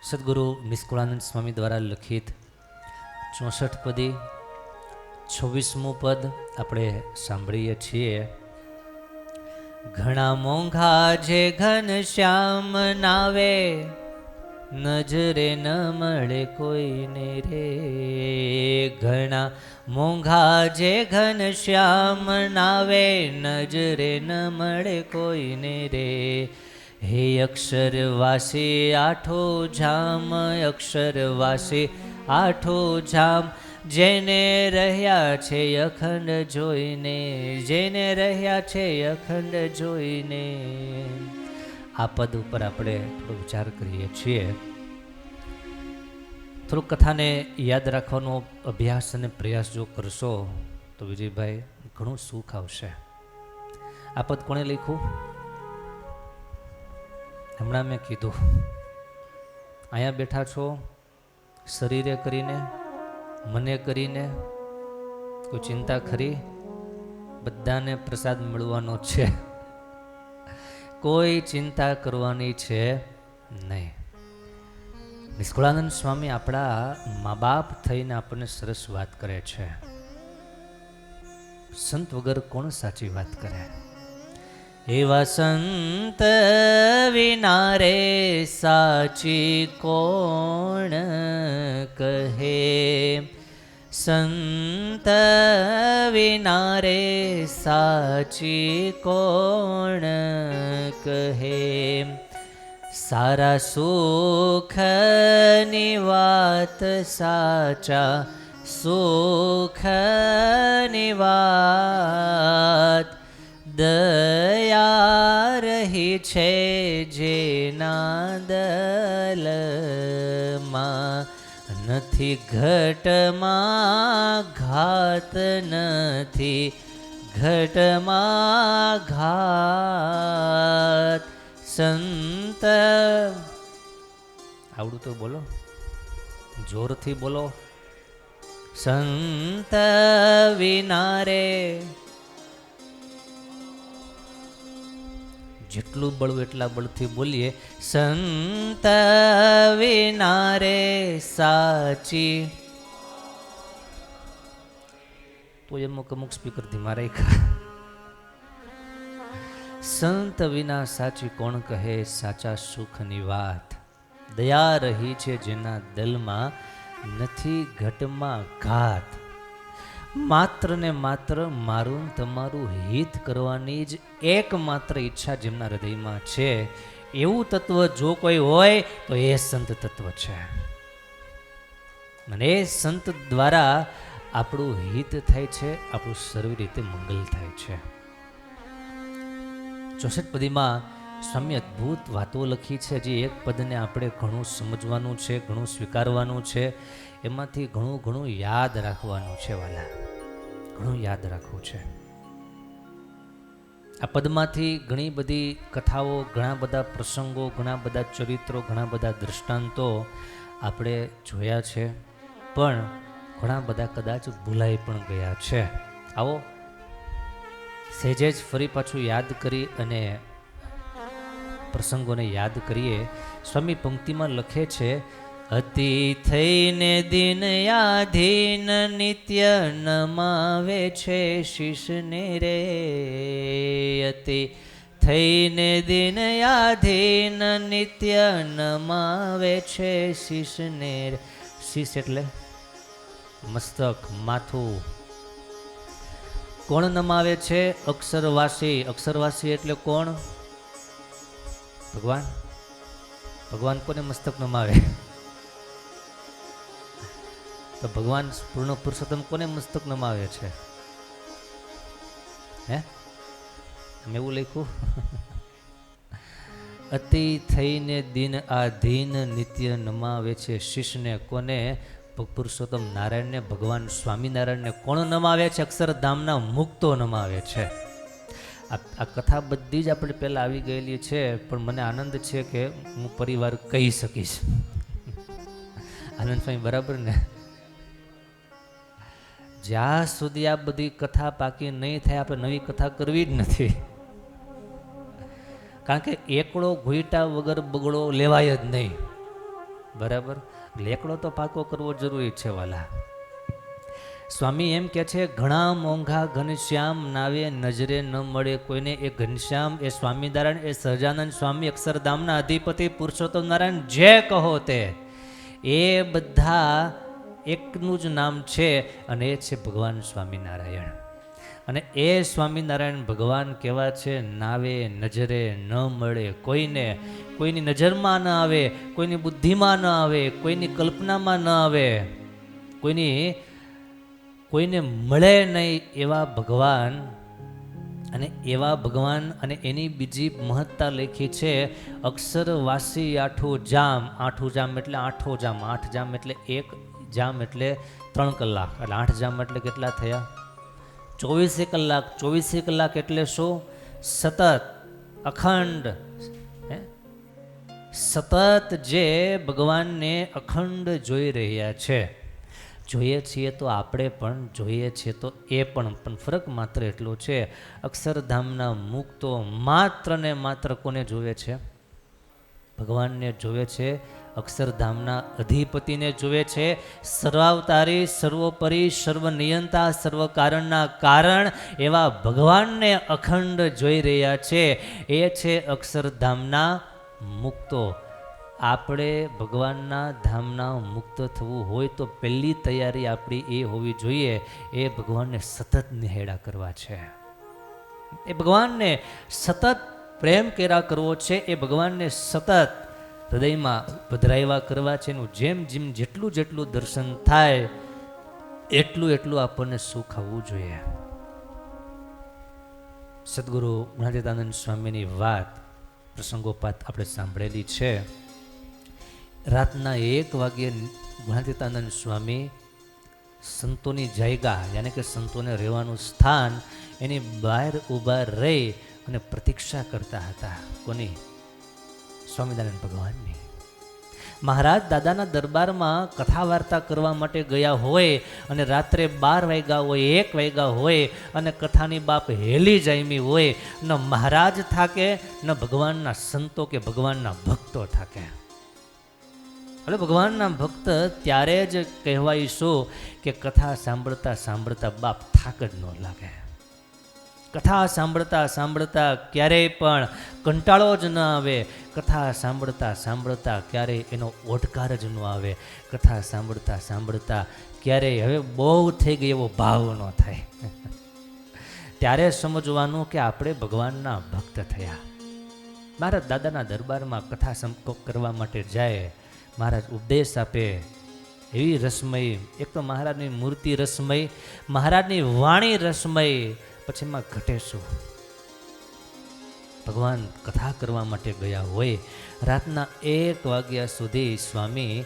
સદગુરુ નિષ્કુળાનંદ સ્વામી દ્વારા લખિત 64 પદી 26મું પદ આપણે સાંભળીએ છીએ. ઘણા મોંઘા જે ઘનશ્યામ નાવે, નજરે ન મળે કોઈને રે. ઘણા મોંઘા જે ઘનશ્યામ નાવે, નજરે ન મળે કોઈને રે. હે અક્ષરવાસી આઠો ઝામ, અક્ષરવાસી આઠો ઝામ, જેને રહ્યા છે અખંડ જોઈને, જેને રહ્યા છે અખંડ જોઈને. આ પદ ઉપર આપણે થોડો વિચાર કરીએ છીએ. થોડુંક કથાને યાદ રાખવાનો અભ્યાસ અને પ્રયાસ જો કરશો તો વિજયભાઈ ઘણું સુખ આવશે. આ પદ કોણે લખ્યું? હમણાં મેં કીધું, અહીંયા બેઠા છો શરીરે કરીને, મને કરીને, કોઈ ચિંતા ખરી? બધાને પ્રસાદ મળવાનો છે, કોઈ ચિંતા કરવાની છે નહીં. નિષ્કુળાનંદ સ્વામી આપણા મા બાપ થઈને આપણને સરસ વાત કરે છે. સંત વગર કોણ સાચી વાત કરે? એવા સંત વિના રે સાચી કોણ કહે, સંત વિના રે સાચી કોણ કહે. સારા સુખની વાત, સાચા સુખની વાત, દયા રહી છે જેના દલમાં. નથી ઘટમાં ઘાત, નથી ઘટમાં ઘાત. સંત આવડું તો બોલો, જોરથી બોલો. સંત વિના રે, જેટલું બળવું એટલા બળથી બોલીએ. સંત વિના રે સાચી. તો અમુક સ્પીકર ધીમા રાખ્યા. સંત વિના સાચી કોણ કહે, સાચા સુખની વાત. દયા રહી છે જેના દિલમાં, નથી ઘટમાં ઘાત. માત્ર ને માત્ર મારું તમારું હિત કરવાની જ એકમાત્ર ઈચ્છા જેમના હૃદયમાં છે, એવું તત્વ જો કોઈ હોય તો એ સંત તત્વ છે. અને એ સંત દ્વારા આપણું હિત થાય છે, આપણું સર્વ રીતે મંગલ થાય છે. 64 પદીમાં સ્વામી અદ્ભુત વાતો લખી છે. હજી એક પદને આપણે ઘણું સમજવાનું છે, ઘણું સ્વીકારવાનું છે, એમાંથી ઘણું યાદ રાખવાનું છે. વાલા, ઘણું યાદ રાખવું છે. આ પદમાંથી ઘણી બધી કથાઓ, ઘણા બધા પ્રસંગો, ઘણા બધા ચરિત્રો, ઘણા બધા દૃષ્ટાંતો આપણે જોયા છે, પણ ઘણા બધા કદાચ ભૂલાઈ પણ ગયા છે. આવો સહેજે જ ફરી પાછું યાદ કરી અને પ્રસંગોને યાદ કરીએ. સ્વામી પંક્તિમાં લખે છે, અતિ થઈને દિન યાધીન, નિત્ય નમાવે છે શીશને રે. અતિ થઈને દિન યાધીન, નિત્ય નમાવે છે શીશને રે. શીશ એટલે મસ્તક, માથું. કોણ નમાવે છે? અક્ષરવાસી. અક્ષરવાસી એટલે કોણ? ભગવાન. ભગવાન કોને મસ્તક નમાવે? તો ભગવાન પૂર્ણ પુરુષોત્તમ કોને મસ્તક નમાવે છે? હે, અમે એવું લખ્યું? અતિ થઈને દિન આધીન, નિત્ય નમાવે છે શીશને. કોને? પુરુષોત્તમ નારાયણને, ભગવાન સ્વામિનારાયણને. કોણ નમાવે છે? અક્ષરધામના મુક્તો નમાવે છે. આ કથા બધી જ આપણે પહેલાં આવી ગયેલી છે, પણ મને આનંદ છે કે હું પરિવાર કહી શકીશ. આનંદ સ્વામી બરાબર ને? જ્યાં સુધી આ બધી કથા પાકી નહીં થાય, આપણે નવી કથા કરવી જ નથી. કારણ કે એકડો ઘૂંટા વગર બગડો લેવાય જ નહીં. બરાબર, લેકડો તો પાકો કરવો જરૂરી છે વાલા. સ્વામી એમ કે છે, ઘણા મોંઘા ઘનશ્યામ નાવે નજરે ન મળે કોઈને. એ ઘનશ્યામ, એ સ્વામિનારાયણ, એ સહજાનંદ સ્વામી, અક્ષરધામના અધિપતિ પુરુષોત્તમ નારાયણ, જે કહો તે, એ બધા એકનું જ નામ છે અને એ છે ભગવાન સ્વામિનારાયણ. અને એ સ્વામિનારાયણ ભગવાન કેવા છે, નાવે નજરે ન મળે કોઈને, કોઈની નજરમાં ન આવે, કોઈની બુદ્ધિમાં ન આવે, કોઈની કલ્પનામાં ન આવે, કોઈને મળે નહીં એવા ભગવાન. અને એવા ભગવાન, અને એની બીજી મહત્તા લખી છે, અક્ષરવાસી આઠું જામ. આઠું જામ એટલે આઠો જામ. 8 જામ એટલે 1 જામ એટલે 3 કલાક, એટલે 8 જામ એટલે કેટલા થયા? 24 કલાક. 24 કલાક એટલે શું? સતત, અખંડ, સતત જે ભગવાનને અખંડ જોઈ રહ્યા છે. જોઈએ છીએ તો આપણે પણ, જોઈએ છીએ તો એ પણ ફરક માત્ર એટલો છે, અક્ષરધામના મુક્તો માત્ર ને માત્ર કોને જોવે છે? ભગવાનને જોવે છે, અક્ષરધામના અધિપતિને જોવે છે, સર્વાવતારી, સર્વોપરી, સર્વનિયંતા, સર્વ કારણના કારણ એવા ભગવાનને અખંડ જોઈ રહ્યા છે. એ છે અક્ષરધામના મુક્તો. આપણે ભગવાનના ધામના મુક્ત થવું હોય તો પહેલી તૈયારી આપણી એ હોવી જોઈએ, એ ભગવાનને સતત નિહેડા કરવા છે, એ ભગવાનને સતત પ્રેમ કર્યા કરવો છે, એ ભગવાનને સતત હૃદયમાં પધરાવ્યા કરવા છે. એનું જેમ જેમ જેટલું જેટલું દર્શન થાય એટલું એટલું આપણને સુખ આવવું જોઈએ. સદગુરુ ગુણાતીતાનંદ સ્વામીની વાત પ્રસંગોપાત આપણે સાંભળેલી છે. રાતના 1 વાગ્યે ગુણાતીતાનંદ સ્વામી સંતોની જાયગા, યાની કે સંતોને રહેવાનું સ્થાન, એની બહાર ઊભા રહી અને પ્રતીક્ષા કરતા હતા. કોની? સ્વામિનારાયણ ભગવાનની. મહારાજ દાદાના દરબારમાં કથા વાર્તા કરવા માટે ગયા હોય અને રાત્રે 12 વાગ્યા હોય, 1 વાગ્યા હોય અને કથાની બાપ હેલી જાયમી હોય, ન મહારાજ થાકે, ન ભગવાનના સંતો કે ભગવાનના ભક્તો થાકે. એટલે ભગવાનના ભક્ત ત્યારે જ કહેવાય શું કે કથા સાંભળતા સાંભળતા બાપ થાક જ ન લાગે. કથા સાંભળતા સાંભળતા ક્યારેય પણ કંટાળો જ ન આવે. કથા સાંભળતા સાંભળતા ક્યારેય એનો ઓડકાર જ ન આવે. કથા સાંભળતા સાંભળતા ક્યારેય હવે બહુ થઈ ગઈ એવો ભાવ ન થાય. ત્યારે સમજવાનું કે આપણે ભગવાનના ભક્ત થયા. મહારાજ દાદાના દરબારમાં કથા કરવા માટે જાય, મહારાજ ઉપદેશ આપે, એવી રસમય, એક તો મહારાજની મૂર્તિ રસમય, મહારાજની વાણી રસમય, પછી એમાં ઘટે શું? ભગવાન કથા કરવા માટે ગયા હોય, રાતના 1 વાગ્યા સુધી સ્વામી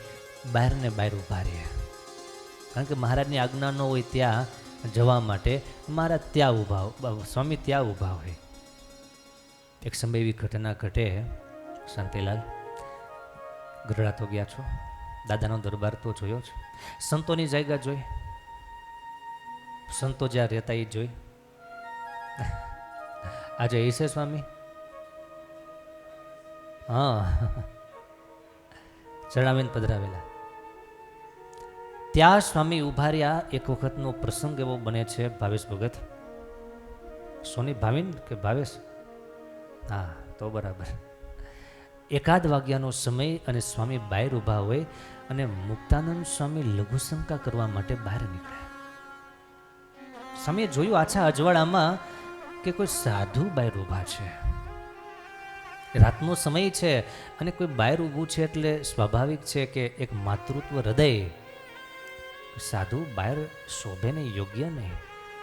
બહાર ને બહાર ઊભા રહે. કારણ કે મહારાજની આજ્ઞા ન હોય ત્યાં જવા માટે મહારાજ ત્યાં ઊભા, સ્વામી ત્યાં ઊભા હોય. એક સમય એવી ઘટના ઘટે, શાંતિલાલ ગઢડા તો ગયા છો, દાદાનો દરબાર તો જોયો છે, સંતોની જાયગા જોઈ, સંતો જ્યાં રહેતા એ જોઈ. આજે એ છે સ્વામી? હા, ચડાવીને પધરાવેલા. ત્યાં સ્વામી ઉભા રહ્યા. એક વખતનો પ્રસંગ એવો બને છે, ભાવેશ ભગત, સોની ભાવિન કે ભાવેશ? હા, તો બરાબર. 1 વાગ્યાનો સમય અને સ્વામી બહાર ઊભા હોય અને મુક્તાનંદ સ્વામી લઘુશંકા કરવા માટે બહાર નીકળ્યા. સ્વામીએ જોયું આછા અજવાળામાં કે કોઈ સાધુ બહાર ઊભા છે. રાતનો સમય છે અને કોઈ બહાર ઊભું છે એટલે સ્વાભાવિક છે કે એક માતૃત્વ હૃદય, સાધુ બહાર શોભે નહીં, યોગ્ય નહીં.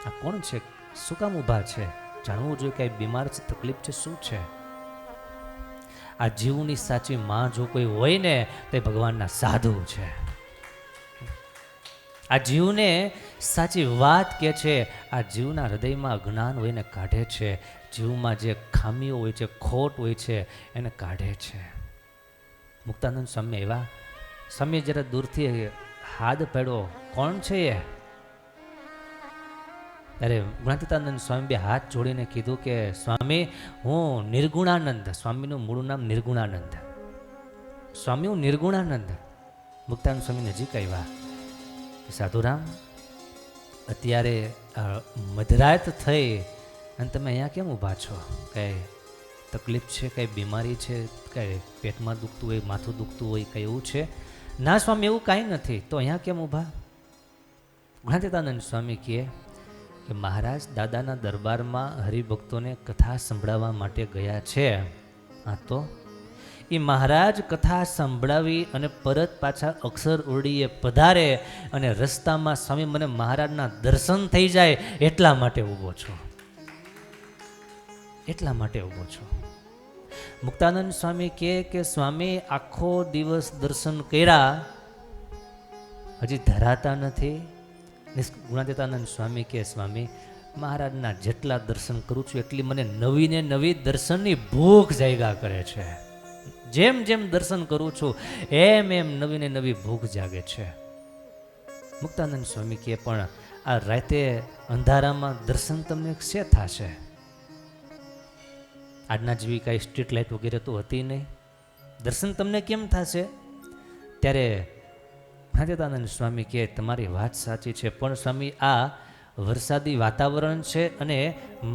આ કોણ છે? શું કામ ઊભા છે? જાણવું જોઈએ કે બીમાર છે, તકલીફ છે, શું છે? આ જીવની સાચી માં જો કોઈ હોય ને તો ભગવાનના સાધુ છે. આ જીવને સાચી વાત કે છે, આ જીવના હૃદયમાં અજ્ઞાન હોય ને કાઢે છે, જીવમાં જે ખામીઓ હોય છે, ખોટ હોય છે, એને કાઢે છે. મુક્તાનંદ સ્વામી એવા, સ્વામી જરા દૂરથી હાથ પડ્યો, કોણ છે એ? ત્યારે ગુણાતીતાનંદ સ્વામી બે હાથ જોડીને કીધું કે સ્વામી, હું નિર્ગુણાનંદ. સ્વામીનું મૂળ નામ નિર્ગુણાનંદ. સ્વામી, હું નિર્ગુણાનંદ. મુક્તાનંદ સ્વામી નજીક આવ્યા. સાધુરામ, અત્યારે મધરાત થઈ અને તમે અહીંયા કેમ ઊભા છો? કંઈ તકલીફ છે, કંઈ બીમારી છે, કંઈ પેટમાં દુખતું હોય, માથું દુખતું હોય, કંઈ એવું છે? ના સ્વામી, એવું કાંઈ નથી. તો અહીંયા કેમ ઊભા? જ્ઞાનાતીતાનંદ સ્વામી કહે કે મહારાજ દાદાના દરબારમાં હરિભક્તોને કથા સંભળાવવા માટે ગયા છે. હા, તો એ મહારાજ કથા સંભળાવી અને પરત પાછા અક્ષર ઓરડીએ પધારે અને રસ્તામાં સ્વામી મને મહારાજના દર્શન થઈ જાય એટલા માટે ઊભો છો, એટલા માટે ઊભો છો. મુક્તાનંદ સ્વામી કહે કે સ્વામી આખો દિવસ દર્શન કર્યા, હજી ધરાતા નથી. ગુણાતીતાનંદ સ્વામી કહે સ્વામી મહારાજના જેટલા દર્શન કરું છું એટલી મને નવી ને નવી દર્શનની ભૂખ જાગ્યા કરે છે. જેમ જેમ દર્શન કરું છું એમ એમ નવી ને નવી ભૂખ જાગે છે. મુક્તાનંદ સ્વામી કહે પણ આ રાતે અંધારામાં દર્શન તમને શે થશે? આજના જેવી કાંઈ સ્ટ્રીટ લાઇટ વગેરે તો હતી નહીં, દર્શન તમને કેમ થશે? ત્યારે જ્ઞાનાતીતાનંદ સ્વામી કહે તમારી વાત સાચી છે, પણ સ્વામી આ વરસાદી વાતાવરણ છે અને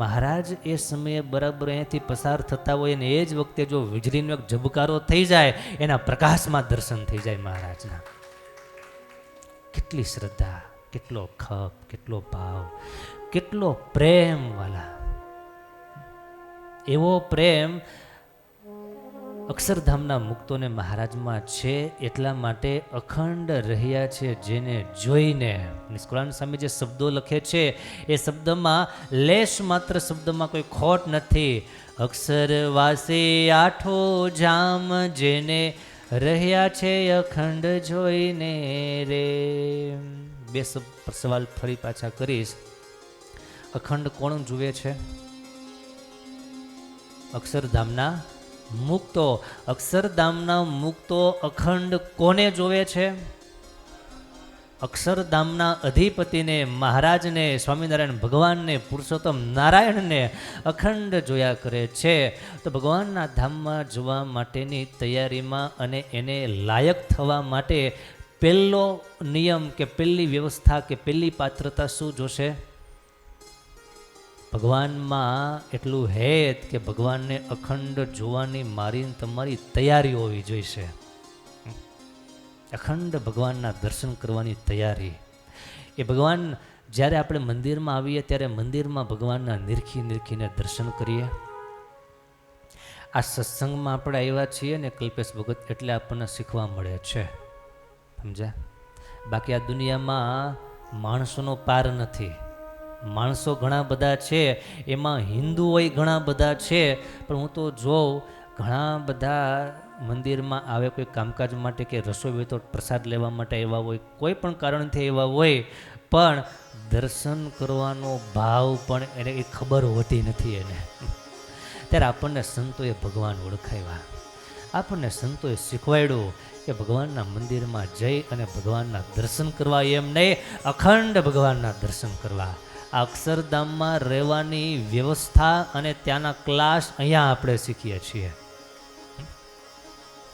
મહારાજ એ સમયે બરાબર અહીંયાથી પસાર થતા હોય અને એ જ વખતે જો વીજળીનો એક ઝબકારો થઈ જાય એના પ્રકાશમાં દર્શન થઈ જાય મહારાજના. કેટલી શ્રદ્ધા, કેટલો ખપ, કેટલો ભાવ, કેટલો પ્રેમ વાલા. એવો પ્રેમ અક્ષરધામના મુક્તોને મહારાજમાં છે, એટલા માટે અખંડ રહ્યા છે જેને જોઈને. નિષ્કુળાનંદ સ્વામી જે શબ્દો લખે છે એ શબ્દમાં લેશ માત્ર શબ્દમાં કોઈ ખોટ નથી. અક્ષરવાસી આઠો જામ જેને રહ્યા છે અખંડ જોઈને રે. બે સવાલ ફરી પાછા કરીશ. અખંડ કોણ જુએ છે? અક્ષરધામના મુક્તો. અક્ષરધામના મુક્તો અખંડ કોને જોવે છે? અક્ષરધામના અધિપતિને, મહારાજને, સ્વામિનારાયણ ભગવાનને, પુરુષોત્તમ નારાયણને અખંડ જોયા કરે છે. તો ભગવાનના ધામમાં જવા માટેની તૈયારીમાં અને એને લાયક થવા માટે પહેલો નિયમ કે પહેલી વ્યવસ્થા કે પહેલી પાત્રતા શું જોશે? ભગવાનમાં એટલું હેત કે ભગવાનને અખંડ જોવાની મારી તમારી તૈયારી હોવી જોઈશે. અખંડ ભગવાનના દર્શન કરવાની તૈયારી. એ ભગવાન જ્યારે આપણે મંદિરમાં આવીએ ત્યારે મંદિરમાં ભગવાનના નિરખીને દર્શન કરીએ. આ સત્સંગમાં આપણે આવ્યા છીએ ને કલ્પેશ ભગત, એટલે આપણને શીખવા મળે છે, સમજ્યા? બાકી આ દુનિયામાં માણસોનો પાર નથી. માણસો ઘણા બધા છે, એમાં હિન્દુઓય ઘણા બધા છે, પણ હું તો જોઉં ઘણા બધા મંદિરમાં આવે કોઈ કામકાજ માટે કે રસોઈ હોય તો પ્રસાદ લેવા માટે આવ્યા હોય, કોઈ પણ કારણથી આવ્યા હોય, પણ દર્શન કરવાનો ભાવ પણ એને એ ખબર હોતી નથી એને. ત્યારે આપણને સંતોએ ભગવાન ઓળખાવ્યા, આપણને સંતોએ શીખવાડ્યું કે ભગવાનના મંદિરમાં જઈ અને ભગવાનના દર્શન કરવા, એમ નહીં અખંડ ભગવાનના દર્શન કરવા. આ અક્ષરધામમાં રહેવાની વ્યવસ્થા અને ત્યાંના ક્લાસ અહીંયા આપણે શીખીએ છીએ.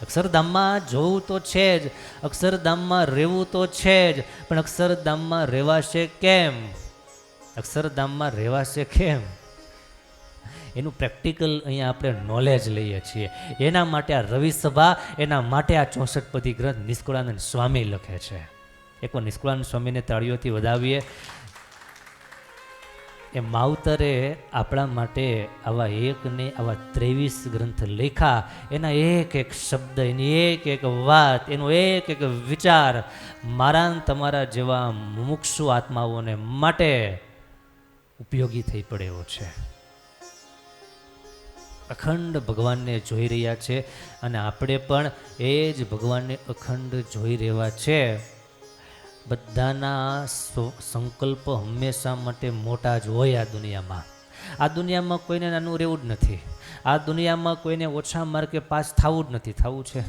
અક્ષરધામમાં જોવું તો છે જ, અક્ષરધામમાં રહેવું તો છે જ, પણ અક્ષરધામમાં રહેવાશે કેમ? અક્ષરધામમાં રહેવાશે કેમ? એનું પ્રેક્ટિકલ અહીંયા આપણે નોલેજ લઈએ છીએ. એના માટે આ રવિ સભા, એના માટે આ 64પદી ગ્રંથ નિષ્કુળાનંદ સ્વામી લખે છે. એકવાર નિષ્કુળાનંદ સ્વામીને તાળીઓથી વધાવીએ. એ માવતરે આપણા માટે આવા એકને આવા 23 ગ્રંથ લખ્યા. એના એક એક શબ્દ, એની એક એક વાત, એનો એક એક વિચાર મારા તમારા જેવા મુમુક્ષુ આત્માઓને માટે ઉપયોગી થઈ પડે એવો છે. અખંડ ભગવાનને જોઈ રહ્યા છે અને આપણે પણ એ જ ભગવાનને અખંડ જોઈ રહ્યા છે. બધાના સંકલ્પ હંમેશા માટે મોટા જ હોય. આ દુનિયામાં કોઈને નાનું રહેવું જ નથી. આ દુનિયામાં કોઈને ઓછા માર્કે પાસ થવું જ નથી. થવું છે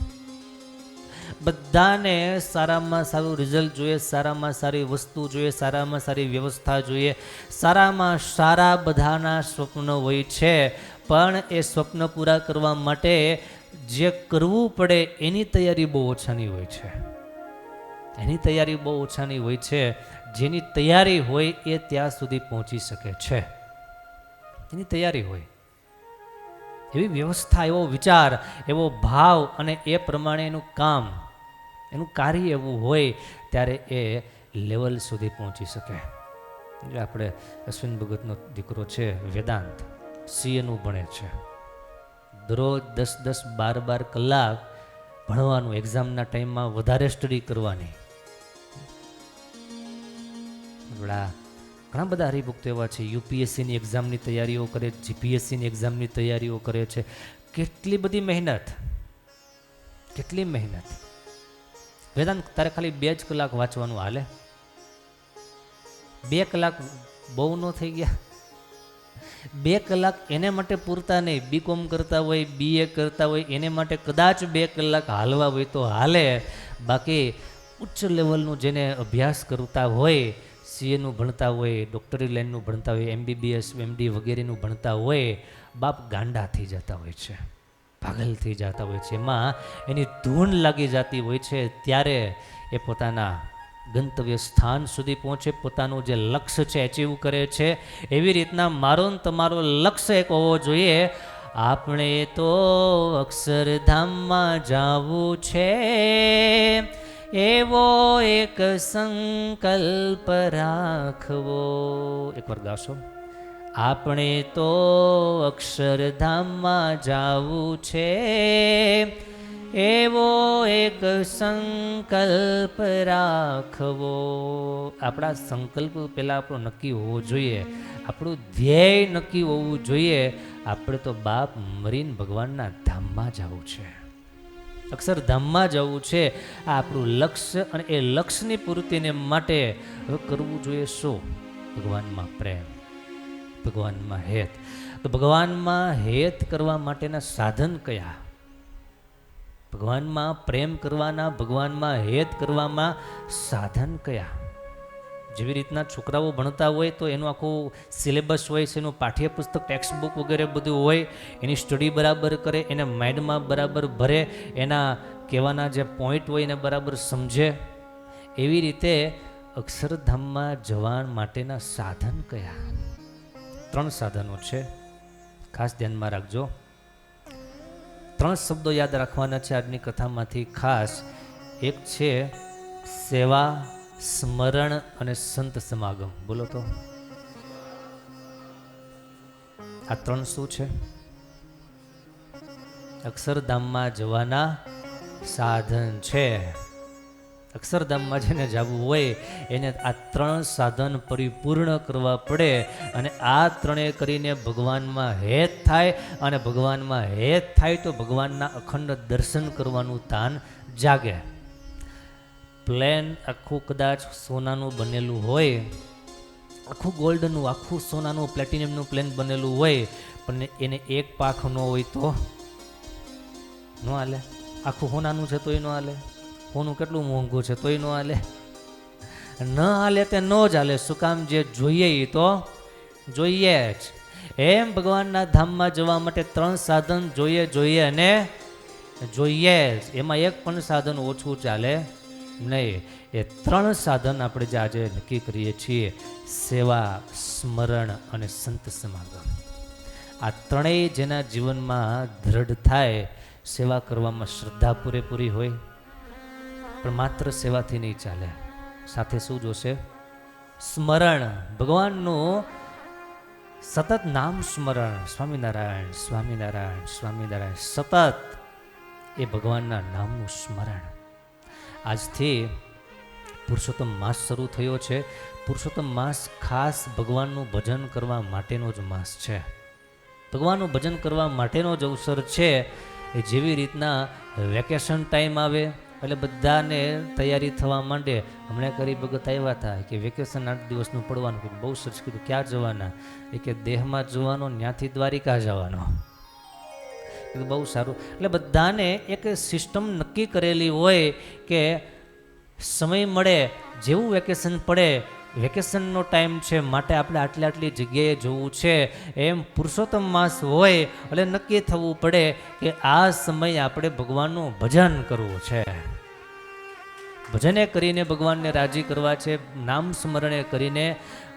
બધાને સારામાં સારું રિઝલ્ટ જોઈએ, સારામાં સારી વસ્તુ જોઈએ, સારામાં સારી વ્યવસ્થા જોઈએ, સારામાં સારા બધાના સ્વપ્ન હોય છે. પણ એ સ્વપ્ન પૂરા કરવા માટે જે કરવું પડે એની તૈયારી બહુ ઓછાની હોય છે. એની તૈયારી બહુ ઓછાની હોય છે. જેની તૈયારી હોય એ ત્યાં સુધી પહોંચી શકે છે. એની તૈયારી હોય, એવી વ્યવસ્થા, એવો વિચાર, એવો ભાવ અને એ પ્રમાણે એનું કામ, એનું કાર્ય એવું હોય ત્યારે એ લેવલ સુધી પહોંચી શકે. આપણે અશ્વિન ભગતનો દીકરો છે વેદાંત, સીએનું ભણે છે. દરરોજ 10-10, 12-12 કલાક ભણવાનું, એક્ઝામના ટાઈમમાં વધારે સ્ટડી કરવાની. ઘણા બધા હરિભક્તો એવા છે, યુપીએસસીની એક્ઝામની તૈયારીઓ કરે, જીપીએસસીની એક્ઝામની તૈયારીઓ કરે છે. કેટલી બધી મહેનત, કેટલી મહેનત. વેદાંત, તારે ખાલી 2 જ કલાક વાંચવાનું હાલે? 2 કલાક બહુ ન થઈ ગયા? 2 કલાક એને માટે પૂરતા નહીં. બીકોમ કરતા હોય, બીએ કરતા હોય, એને માટે કદાચ 2 કલાક હાલવા હોય તો હાલે. બાકી ઉચ્ચ લેવલનું જેને અભ્યાસ કરતા હોય, સીએનું ભણતા હોય, ડૉક્ટરી લાઇનનું ભણતા હોય, એમબીબીએસ, એમડી વગેરેનું ભણતા હોય, બાપ ગાંડા થઈ જતા હોય છે, પાગલ થઈ જતા હોય છે. એમાં એની ધૂન લાગી જતી હોય છે. ત્યારે એ પોતાના ગંતવ્ય સ્થાન સુધી પહોંચે, પોતાનું જે લક્ષ્ય છે એચીવ કરે છે. એવી રીતના મારો ને તમારો લક્ષ્ય એક હોવો જોઈએ. આપણે તો અક્ષરધામમાં જાવું છે, એવો એક સંકલ્પ રાખવો. એકવાર ગાશો. આપણે તો અક્ષરધામમાં જાવું છે, એવો એક સંકલ્પ રાખવો. આપણા સંકલ્પ પહેલાં આપણો નક્કી હોવો જોઈએ, આપણું ધ્યેય નક્કી હોવું જોઈએ. આપણે તો બાપ મરીને ભગવાનના ધામમાં જવું છે, અક્ષરધામમાં જવું છે. આ આપણું લક્ષ્ય, અને એ લક્ષ્યની પૂર્તિને માટે હવે કરવું જોઈએ શું? ભગવાનમાં પ્રેમ, ભગવાનમાં હેત. તો ભગવાનમાં હેત કરવા માટેના સાધન કયા? ભગવાનમાં પ્રેમ કરવાના, ભગવાનમાં હેત કરવામાં સાધન કયા? જેવી રીતના છોકરાઓ ભણતા હોય તો એનું આખું સિલેબસ હોય છે, એનું પાઠ્યપુસ્તક, ટેક્સ્ટ બુક વગેરે બધું હોય, એની સ્ટડી બરાબર કરે, એને માઇન્ડમાં બરાબર ભરે, એના કહેવાના જે પોઈન્ટ હોય એને બરાબર સમજે. એવી રીતે અક્ષરધામમાં જવા માટેના સાધન કયા? 3 સાધનો છે, ખાસ ધ્યાનમાં રાખજો. 3 શબ્દો યાદ રાખવાના છે આજની કથામાંથી ખાસ. એક છે સેવા, સ્મરણ અને સંત સમાગમ. બોલો તો આ 3 શું છે? અક્ષરધામમાં જવાના સાધન છે. અક્ષરધામમાં જેને જવું હોય એને આ 3 સાધન પરિપૂર્ણ કરવા પડે, અને આ 3 કરીને ભગવાનમાં હેત થાય. અને ભગવાનમાં હેત થાય તો ભગવાનના અખંડ દર્શન કરવાનું તાન જાગે. પ્લેન આખું કદાચ સોનાનું બનેલું હોય, આખું ગોલ્ડનું, આખું સોનાનું, પ્લેટિનિયમનું પ્લેન બનેલું હોય, પણ એને એક પાખ ન હોય તો ન હાલે. આખું સોનાનું છે તોય ન હાલે, સોનું કેટલું મોંઘું છે તોય ન હાલે. ન હાલે તે ન જ હાલે. શું કામ? જે જોઈએ એ તો જોઈએ જ. એમ ભગવાનના ધામમાં જવા માટે 3 સાધન જોઈએ અને જોઈએ જ. એમાં એક પણ સાધન ઓછું ચાલે નહીં. એ 3 સાધન આપણે જે આજે નક્કી કરીએ છીએ, સેવા, સ્મરણ અને સંત સમાગમ. આ 3 જેના જીવનમાં દ્રઢ થાય, સેવા કરવામાં શ્રદ્ધા પૂરેપૂરી હોય, પણ માત્ર સેવાથી નહીં ચાલે, સાથે શું જોશે? સ્મરણ, ભગવાનનું સતત નામ સ્મરણ. સ્વામિનારાયણ, સ્વામિનારાયણ, સ્વામિનારાયણ. સતત એ ભગવાનના નામનું સ્મરણ. આજથી પુરુષોત્તમ માસ શરૂ થયો છે. પુરુષોત્તમ માસ ખાસ ભગવાનનું ભજન કરવા માટેનો જ માસ છે, ભગવાનનું ભજન કરવા માટેનો જ અવસર છે. એ જેવી રીતના વેકેશન ટાઈમ આવે એટલે બધાને તૈયારી થવા માંડે. હમણાં કરી ભગત આવ્યા હતા કે વેકેશન 8 દિવસનું પડવાનું. કે બહુ સરસ કીધું. ક્યાં જવાના? એ કે દેહમાં જવાનો, ત્યાંથી દ્વારિકા જવાનો. કીધું બહુ સારું. એટલે બધાને એક સિસ્ટમ નક્કી કરેલી હોય કે સમય મળે, જેવું વેકેશન પડે, વેકેશનનો ટાઈમ છે માટે આપણે આટલી જગ્યાએ જવું છે. એમ પુરુષોત્તમ માસ હોય એટલે નક્કી થવું પડે કે આ સમયે આપણે ભગવાનનું ભજન કરવું છે. ભજને કરીને ભગવાનને રાજી કરવા છે, નામ સ્મરણે કરીને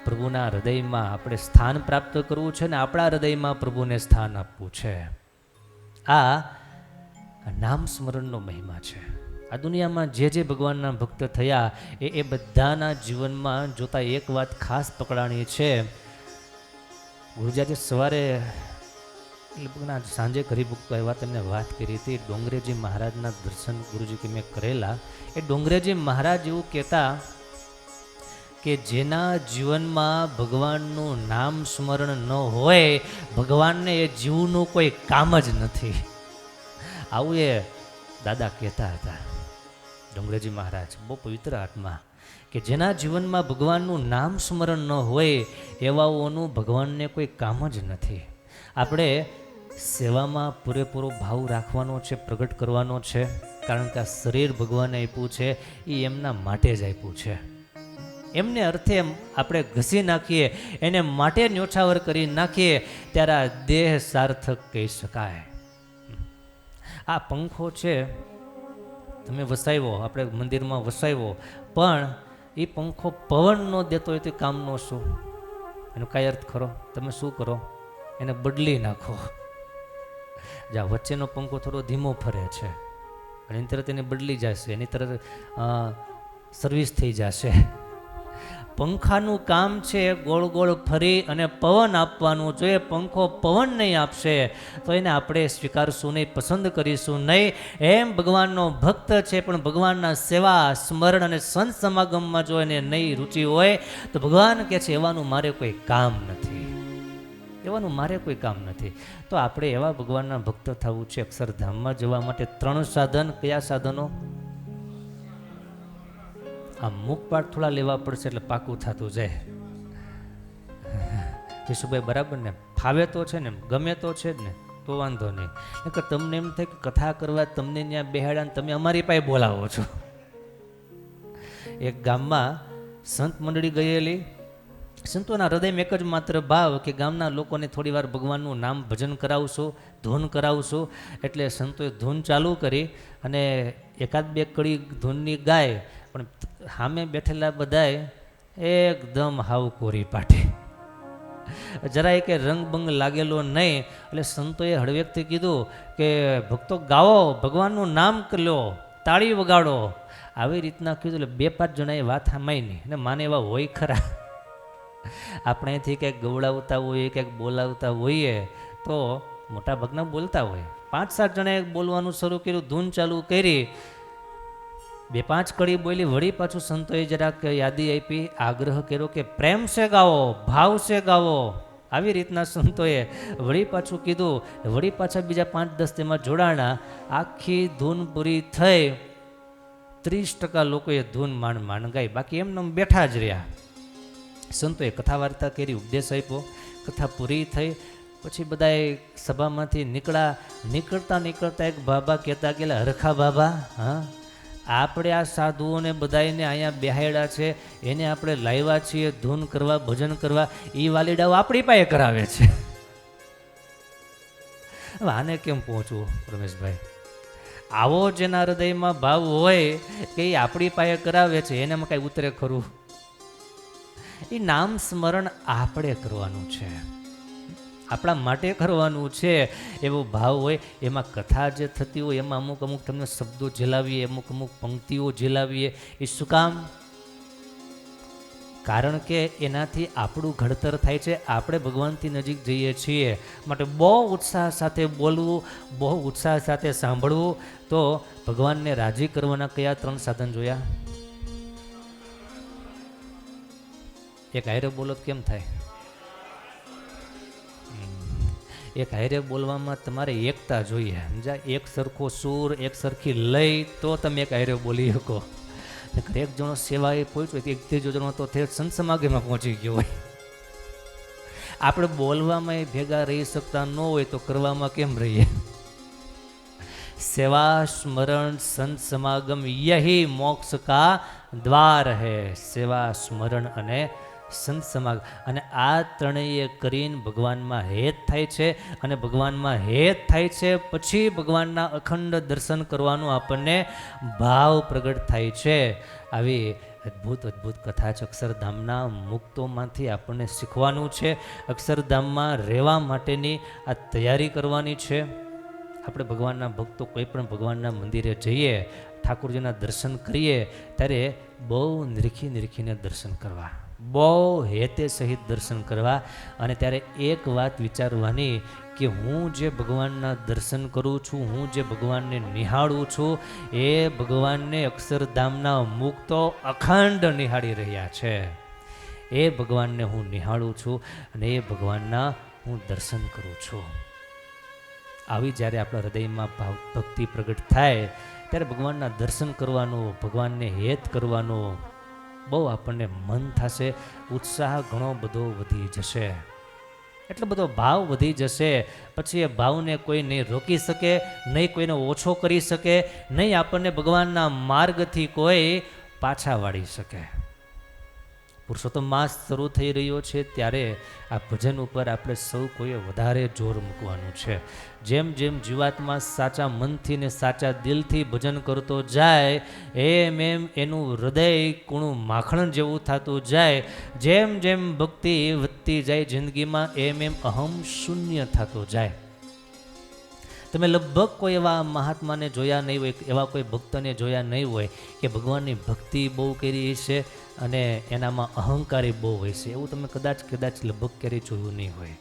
પ્રભુના હૃદયમાં આપણે સ્થાન પ્રાપ્ત કરવું છે ને આપણા હૃદયમાં પ્રભુને સ્થાન આપવું છે. આ નામ સ્મરણનો મહિમા છે. આ દુનિયામાં જે ભગવાનના ભક્ત થયા એ બધાના જીવનમાં જોતા એક વાત ખાસ પકડાણી છે. ગુરુજી આજે સવારે લગભગ સાંજે હરિભક્તો આવ્યા, તેમને વાત કરી હતી. ડોંગરેજી મહારાજના દર્શન ગુરુજી કે મેં કરેલા. એ ડોંગરેજી મહારાજ એવું કહેતા કે જેના જીવનમાં ભગવાનનું નામ સ્મરણ ન હોય, ભગવાનને એ જીવનું કોઈ કામ જ નથી. આવું એ દાદા કહેતા હતા ડોંગરેજી મહારાજ, બહુ પવિત્ર આત્મા, કે જેના જીવનમાં ભગવાનનું નામ સ્મરણ ન હોય એવાઓનું ભગવાનને કોઈ કામ જ નથી. આપણે સેવામાં પૂરેપૂરો ભાવ રાખવાનો છે, પ્રગટ કરવાનો છે, કારણ કે આ શરીર ભગવાને આપ્યું છે એ એમના માટે જ આપ્યું છે. એમને અર્થે આપણે ઘસી નાખીએ, એને માટે ન્યોછાવર કરી નાખીએ ત્યારે આ દેહ સાર્થક કહી શકાય. આ પંખો છે તમે વસાવ્યો, આપણે મંદિરમાં વસાવ્યો, પણ એ પંખો પવન ન દેતો હોય તો કામનો શું? એનો કાંઈ અર્થ ખરો? તમે શું કરો? એને બદલી નાખો. જ્યાં વચ્ચેનો પંખો થોડો ધીમો ફરે છે અને એની તરત એને બદલી જશે, એની તરત સર્વિસ થઈ જશે. પંખાનું કામ છે ગોળ ગોળ ફરી અને પવન આપવાનું. જો એ પંખો પવન નહીં આપશે તો એને આપણે સ્વીકારશું નહીં, પસંદ કરીશું નહીં. એમ ભગવાનનો ભક્ત છે પણ ભગવાનના સેવા સ્મરણ અને સંત સમાગમમાં જો એને નહીં રુચિ હોય તો ભગવાન કહે છે એવાનું મારે કોઈ કામ નથી, એવાનું મારે કોઈ કામ નથી. તો આપણે એવા ભગવાનના ભક્ત થવું છે. અક્ષરધામમાં જવા માટે 3 સાધન. કયા સાધનો? આ મુખપાઠ થોડા લેવા પડશે એટલે પાકું થતું જાય. વિશુભાઈ બરાબર ને? ફાવે તો છે ને, ગમે તો છે જ ને, તો વાંધો નહીં. કે તમને એમ થાય કે કથા કરવા તમને ત્યાં બેહાડા તમે અમારી પાસે બોલાવો છો. એક ગામમાં સંત મંડળી ગયેલી. સંતોના હૃદયમાં એક જ માત્ર ભાવ કે ગામના લોકોને થોડી વાર ભગવાનનું નામ ભજન કરાવશું, ધૂન કરાવશું. એટલે સંતોએ ધૂન ચાલુ કરી અને એકાદ બે કડી ધૂનની ગાય, પણ સામે બેઠેલા બધાએ એકદમ હાવ કોરી પાટી, જરાય કે રંગબંગ લાગેલો નહીં. એટલે સંતોએ હળવેકથી કીધું કે ભક્તો ગાઓ, ભગવાનનું નામ લો, તાળી વગાડો. આવી રીતના કીધું. એટલે 2-5 જણાએ વાત સાંભળી નહીં અને માને એવા હોય ખરા. આપણે અહીંથી ક્યાંક ગવડાવતા હોઈએ, ક્યાંક બોલાવતા હોઈએ તો મોટા ભાગના બોલતા હોય. 5-7 જણાએ બોલવાનું શરૂ કર્યું, ધૂન ચાલુ કરી, 2-5 કડી બોલી. વળી પાછું સંતોએ જરાક યાદી આપી, આગ્રહ કર્યો કે પ્રેમ સે ગાવો, ભાવ સે ગાવો. આવી રીતના સંતોએ વળી પાછું કીધું. વળી પાછા બીજા 5-10 તેમાં જોડાણા. આખી ધૂન પૂરી થઈ. 30% લોકોએ ધૂન માંડ ગાઈ, બાકી એમને બેઠા જ રહ્યા. સંતોએ કથા વાર્તા કરી, ઉપદેશ આપ્યો, કથા પૂરી થઈ. પછી બધાએ સભામાંથી નીકળતા એક બાબા કહેતા ગયેલા, હરખા બાબા, હા આપણે આ સાધુઓને બધાને અહીંયા બેહાડ્યા છે, એને આપણે લાવ્યા છીએ ધૂન કરવા, ભજન કરવા, એ વાલીડાઓ આપણી પાસે કરાવે છે. હવે આને કેમ પહોંચવું રમેશભાઈ? આવો જેના હૃદયમાં ભાવ હોય કે એ આપણી પાસે કરાવે છે, એનામાં કાંઈ ઉતરે ખરું? એ નામ સ્મરણ આપણે કરવાનું છે, આપણા માટે કરવાનું છે. એવો ભાવ હોય. એમાં કથા જે થતી હોય એમાં અમુક તમને શબ્દો ઝીલાવીએ, અમુક પંક્તિઓ ઝીલાવીએ. એ શું કામ? કારણ કે એનાથી આપણું ઘડતર થાય છે, આપણે ભગવાનથી નજીક જઈએ છીએ. માટે બહુ ઉત્સાહ સાથે બોલવું, બહુ ઉત્સાહ સાથે સાંભળવું. તો ભગવાનને રાજી કરવાના કયા 3 સાધન જોયા? એક હારે બોલો કેમ થાય? એક હારે બોલવામાં તમારે એકતા જોઈએ. એક સરખો સૂર, એક સરખી લઈ, તો તમે એક હારે બોલી શકો. એક જણો સેવાએ પહોંચ્યો, એક ત્રીજો જણો તો સંત સમાગમમાં પહોંચી ગયો હોય. આપણે બોલવામાં ભેગા રહી શકતા ન હોય તો કરવામાં કેમ રહીએ? સેવા સ્મરણ સંત સમાગમ યહી મોક્ષ કા દ્વાર હૈ. સેવા સ્મરણ અને સંત સમાગ, અને આ ત્રણેય કરીને ભગવાનમાં હેત થાય છે. અને ભગવાનમાં હેત થાય છે પછી ભગવાનના અખંડ દર્શન કરવાનું આપણને ભાવ પ્રગટ થાય છે. આવી અદ્ભુત અદ્ભુત કથા છે. અક્ષરધામના મુક્તોમાંથી આપણને શીખવાનું છે. અક્ષરધામમાં રહેવા માટેની આ તૈયારી કરવાની છે. આપણે ભગવાનના ભક્તો કોઈ પણ ભગવાનના મંદિરે જઈએ, ઠાકોરજીના દર્શન કરીએ ત્યારે બહુ નિરખીને દર્શન કરવા, બહુ હેતે સહિત દર્શન કરવા. અને ત્યારે એક વાત વિચારવાની કે હું જે ભગવાનના દર્શન કરું છું, હું જે ભગવાનને નિહાળું છું, એ ભગવાનને અક્ષરધામના મુક્તો અખંડ નિહાળી રહ્યા છે. એ ભગવાનને હું નિહાળું છું અને એ ભગવાનના હું દર્શન કરું છું. આવી જ્યારે આપણા હૃદયમાં ભાવ ભક્તિ પ્રગટ થાય ત્યારે ભગવાનના દર્શન કરવાનું, ભગવાનને હેત કરવાનું બહુ આપણને મન થશે. ઉત્સાહ ઘણો બધો વધી જશે, એટલો બધો ભાવ વધી જશે. પછી એ ભાવને કોઈ નહીં રોકી શકે, નહીં કોઈને ઓછો કરી શકે, નહીં આપણને ભગવાનના માર્ગથી કોઈ પાછા વાળી શકે. પુરુષોત્તમ માસ શરૂ થઈ રહ્યો છે ત્યારે આ ભજન ઉપર આપણે સૌ કોઈએ વધારે જોર મૂકવાનું છે. જેમ જેમ જીવાત્મા સાચા મનથી ને સાચા દિલથી ભજન કરતો જાય એમ એમ એનું હૃદય કૂણું માખણ જેવું થતું જાય. જેમ જેમ ભક્તિ વધતી જાય જિંદગીમાં એમ એમ અહમ શૂન્ય થતો જાય. તમે લગભગ કોઈ એવા મહાત્માને જોયા નહીં હોય, એવા કોઈ ભક્તને જોયા નહીં હોય કે ભગવાનની ભક્તિ બહુ કરી છે અને એનામાં અહંકારી બહુ હોય છે. એવું તમે કદાચ લગભગ ક્યારેય જોયું નહીં હોય.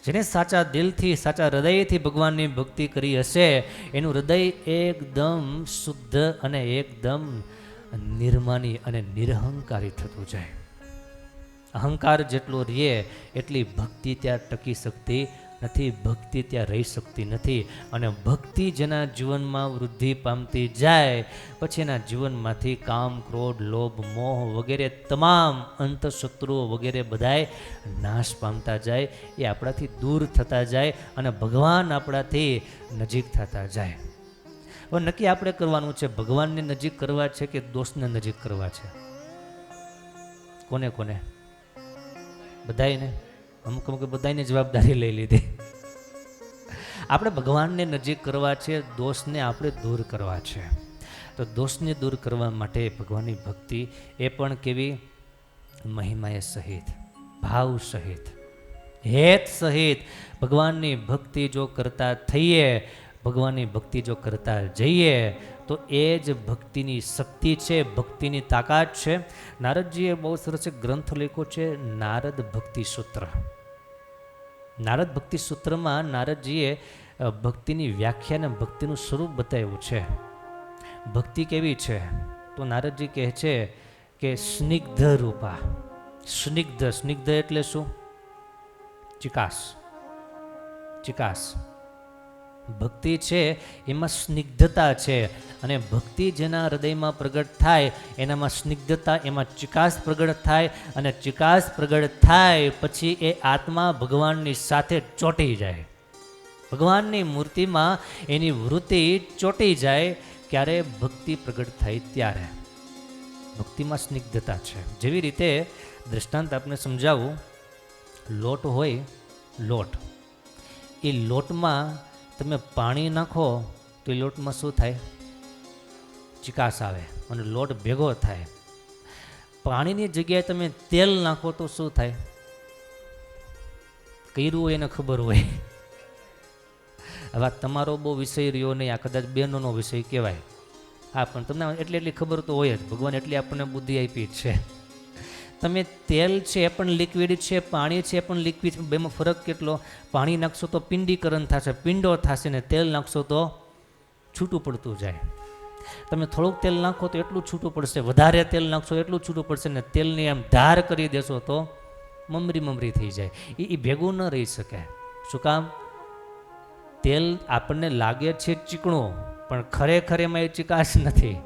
જેને સાચા દિલથી, સાચા હૃદયથી ભગવાનની ભક્તિ કરી હશે એનું હૃદય એકદમ શુદ્ધ અને એકદમ નિર્માની અને નિરહંકારી થતું જાય. અહંકાર જેટલો રહે એટલી ભક્તિ ત્યાં ટકી શકતી નથી, ભક્તિ ત્યાં રહી શકતી નથી. અને ભક્તિ જેના જીવનમાં વૃદ્ધિ પામતી જાય પછી એના જીવનમાંથી કામ, ક્રોધ, લોભ, મોહ વગેરે તમામ અંતઃશત્રુઓ વગેરે બધાય નાશ પામતા જાય. એ આપણાથી દૂર થતા જાય અને ભગવાન આપણાથી નજીક થતા જાય. હવે નક્કી આપણે કરવાનું છે ભગવાનને નજીક કરવા છે કે દોષને નજીક કરવા છે. કોને કોને? બધાને. અમુક બધાની જવાબદારી લઈ લીધી. આપણે ભગવાનને નજીક કરવા છે, દોષને આપણે દૂર કરવા છે. તો દોષને દૂર કરવા માટે ભગવાનની ભક્તિ એ પણ કેવી? મહિમાએ સહિત, ભાવ સહિત, હેત સહિત ભગવાનની ભક્તિ જો કરતા થઈએ, ભગવાનની ભક્તિ જો કરતા જઈએ તો એ જ ભક્તિની શક્તિ છે, ભક્તિની તાકાત છે. નારદજીએ બહુ સરસ ગ્રંથ લખ્યો છે, નારદ ભક્તિ સૂત્ર. નારદ ભક્તિ સૂત્રમાં નારદજીએ ભક્તિની વ્યાખ્યા અને ભક્તિનું સ્વરૂપ બતાવ્યું છે. ભક્તિ કેવી છે તો નારદજી કહે છે કે સ્નિગ્ધ રૂપા. સ્નિગ્ધ, સ્નિગ્ધ એટલે શું? ચિકાસ, ચિકાસ. ભક્તિ છે એમાં સ્નિગ્ધતા છે અને ભક્તિ જેના હૃદયમાં પ્રગટ થાય એનામાં સ્નિગ્ધતા, એમાં ચિકાસ પ્રગટ થાય અને ચિકાસ પ્રગટ થાય પછી એ આત્મા ભગવાનની સાથે ચોંટી જાય. ભગવાનની મૂર્તિમાં એની વૃત્તિ ચોંટી જાય. ક્યારે? ભક્તિ પ્રગટ થાય ત્યારે. ભક્તિમાં સ્નિગ્ધતા છે. જેવી રીતે દૃષ્ટાંત આપને સમજાવું. લોટ હોય, લોટ, એ લોટમાં તમે પાણી નાખો તો એ લોટમાં શું થાય? ચિકાસ આવે અને લોટ ભેગો થાય. પાણીની જગ્યાએ તમે તેલ નાખો તો શું થાય? કર્યું હોય એને ખબર હોય. હવે તમારો બહુ વિષય રહ્યો નહીં, આ કદાચ બહેનોનો વિષય કહેવાય. હા, પણ તમને એટલી ખબર તો હોય જ. ભગવાન એટલી આપણને બુદ્ધિ આપી જ છે. તમે તેલ છે એ પણ લિક્વિડ છે, પાણી છે એ પણ લિક્વિડ છે. બેમાં ફરક કેટલો? પાણી નાખશો તો પિંડીકરણ થશે, પિંડો થશે, ને તેલ નાખશો તો છૂટું પડતું જાય. તમે થોડુંક તેલ નાખો તો એટલું છૂટું પડશે, વધારે તેલ નાખશો એટલું છૂટું પડશે, ને તેલની એમ ધાર કરી દેશો તો મમરી થઈ જાય. એ ભેગું ન રહી શકે. શું કામ? તેલ આપણને લાગે છે ચીકણું, પણ ખરેખર એમાં એ ચિકાસ નથી.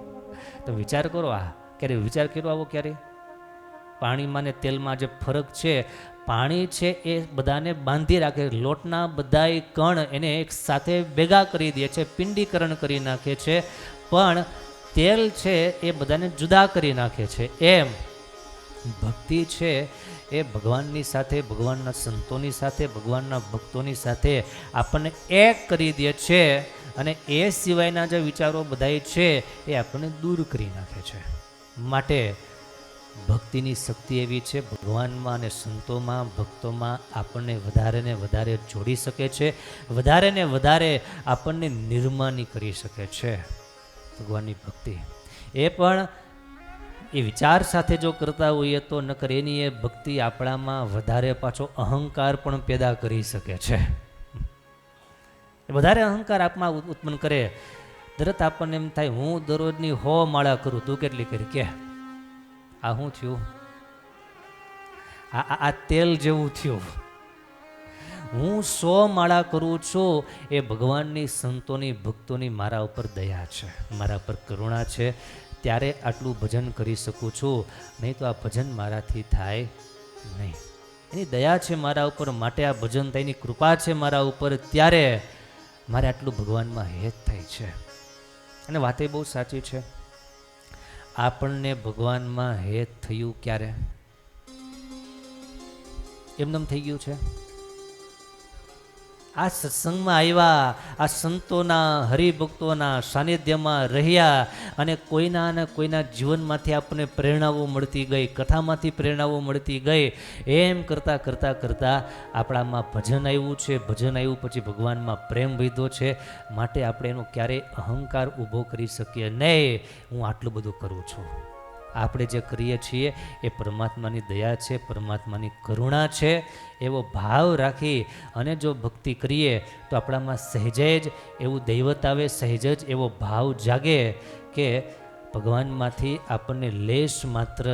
તો વિચાર કરો. આ ક્યારે વિચાર કર્યો આવો? ક્યારે? પાણીમાં ને તેલમાં જે ફરક છે, પાણી છે એ બધાને બાંધી રાખે. લોટના બધાય કણ એને એક સાથે ભેગા કરી દે છે, પિંડીકરણ કરી નાખે છે. પણ તેલ છે એ બધાને જુદા કરી નાખે છે. એમ ભક્તિ છે એ ભગવાનની સાથે, ભગવાનના સંતોની સાથે, ભગવાનના ભક્તોની સાથે આપણને એક કરી દે છે, અને એ સિવાયના જે વિચારો બધાય છે એ આપણને દૂર કરી નાખે છે. માટે ભક્તિની શક્તિ એવી છે, ભગવાનમાં અને સંતોમાં, ભક્તોમાં આપણને વધારે ને વધારે જોડી શકે છે, વધારે ને વધારે આપણને નિર્માની કરી શકે છે. ભગવાનની ભક્તિ એ પણ એ વિચાર સાથે જો કરતા હોઈએ તો નકર એની એ ભક્તિ આપણામાં વધારે પાછો અહંકાર પણ પેદા કરી શકે છે. વધારે અહંકાર આપમાં ઉત્પન્ન કરે. તરત આપણને એમ થાય હું દરરોજની 100 માળા કરું, તું કેટલી કરી કે આ શું થયું, આ તેલ જેવું થયું. હું 100 માળા કરું છું એ ભગવાનની, સંતોની, ભક્તોની મારા ઉપર દયા છે, મારા પર કરુણા છે, ત્યારે આટલું ભજન કરી શકું છું, નહીં તો આ ભજન મારાથી થાય નહીં. એની દયા છે મારા ઉપર, માટે આ ભજન થાય, એની કૃપા છે મારા ઉપર, ત્યારે મારે આટલું ભગવાનમાં હેત થાય છે. અને વાત એ બહુ સાચી છે, આપણને ભગવાનમાં હેત થયું ક્યારે? એમનેમ થઈ ગયું છે? આ સત્સંગમાં આવ્યા, આ સંતોના, હરિભક્તોના સાનિધ્યમાં રહ્યા, અને કોઈના જીવનમાંથી આપણને પ્રેરણાઓ મળતી ગઈ, કથામાંથી પ્રેરણાઓ મળતી ગઈ. એમ કરતાં કરતાં કરતાં આપણામાં ભજન આવ્યું છે, ભજન આવ્યું પછી ભગવાનમાં પ્રેમ વધ્યો છે. માટે આપણે એનો ક્યારેય અહંકાર ઊભો કરી શકીએ નહીં, હું આટલું બધું કરું છું. આપણે જે કરીએ છીએ એ પરમાત્માની દયા છે, પરમાત્માની કરુણા છે, એવો ભાવ રાખી અને જો ભક્તિ કરીએ તો આપણામાં સહેજે જ એવું દૈવત આવે, સહેજ જ એવો ભાવ જાગે કે ભગવાનમાંથી આપણને લેશ માત્ર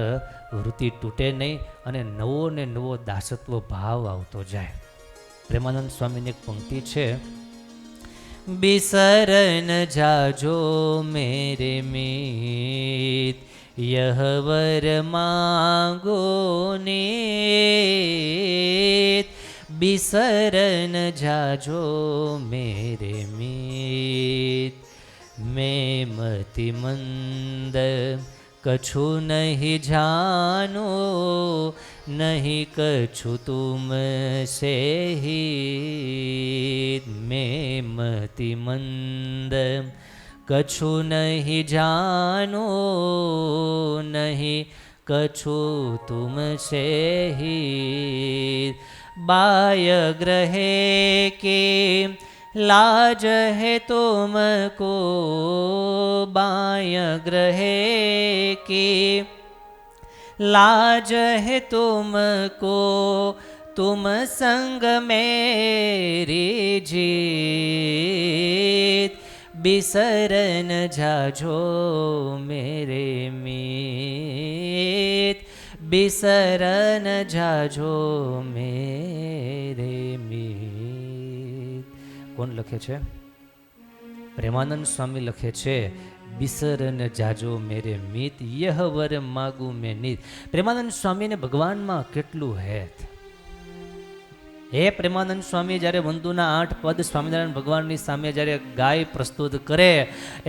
વૃત્તિ તૂટે નહીં, અને નવો ને નવો દાસત્વ ભાવ આવતો જાય. પ્રેમાનંદ સ્વામીની એક પંક્તિ છે, બિસરન જાજો મેરે મીત यह वर मांगो नीत, बिसरन जाजो मेरे मीत, मैं मति मंद कछु नहीं जानो, नहीं कछु तुम से हित, मैं मति मंद कछु नहीं जानो, नहीं कछु तुमसे हित, बाय ग्रहे के लाज है तुमको, बाय ग्रहे के लाज है तुमको, तुम संग मेरी जीत, बिसरन जाजो मेरे मीत, बिसरन जाजो मेरे मीत. કોણ લખે છે? પ્રેમાનંદ સ્વામી લખે છે, બિસરન જાજો મેરે મીત, યહ વર માગુ મેં નીત. પ્રેમાનંદ સ્વામીને ભગવાનમાં કેટલું હેત. હે પ્રેમાનંદ સ્વામી જ્યારે વંદુના 8 પદ સ્વામિનારાયણ ભગવાનની સામે જ્યારે ગાય પ્રસ્તુત કરે,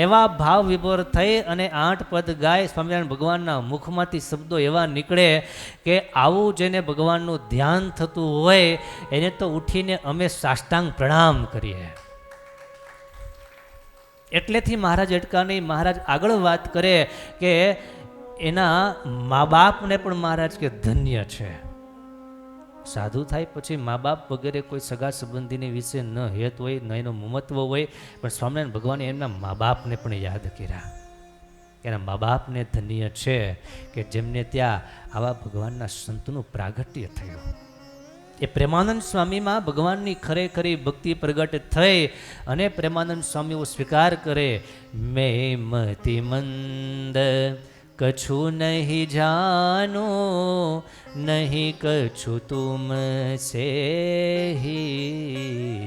એવા ભાવ વિભોર થઈ અને 8 પદ ગાય સ્વામિનારાયણ ભગવાનના મુખમાંથી શબ્દો એવા નીકળે કે આવું જેને ભગવાનનું ધ્યાન થતું હોય એને તો ઉઠીને અમે સાષ્ટાંગ પ્રણામ કરીએ. એટલેથી મહારાજ અટકા નહીં, મહારાજ આગળ વાત કરે કે એના મા બાપને પણ મહારાજ કે ધન્ય છે. સાધુ થાય પછી મા બાપ વગેરે કોઈ સગા સંબંધીને વિશે ન હેત હોય, ન એનું મમત્વ હોય, પણ સ્વામિનારાયણ ભગવાને એમના મા બાપને પણ યાદ કર્યા. એના મા બાપને ધન્ય છે કે જેમને ત્યાં આવા ભગવાનના સંતનું પ્રાગટ્ય થયું. એ પ્રેમાનંદ સ્વામીમાં ભગવાનની ખરેખરી ભક્તિ પ્રગટ થઈ અને પ્રેમાનંદ સ્વામીઓ સ્વીકાર કરે, મેં મતિ મંદ कछु नहीं जानो, नहीं कछु तुम से हित.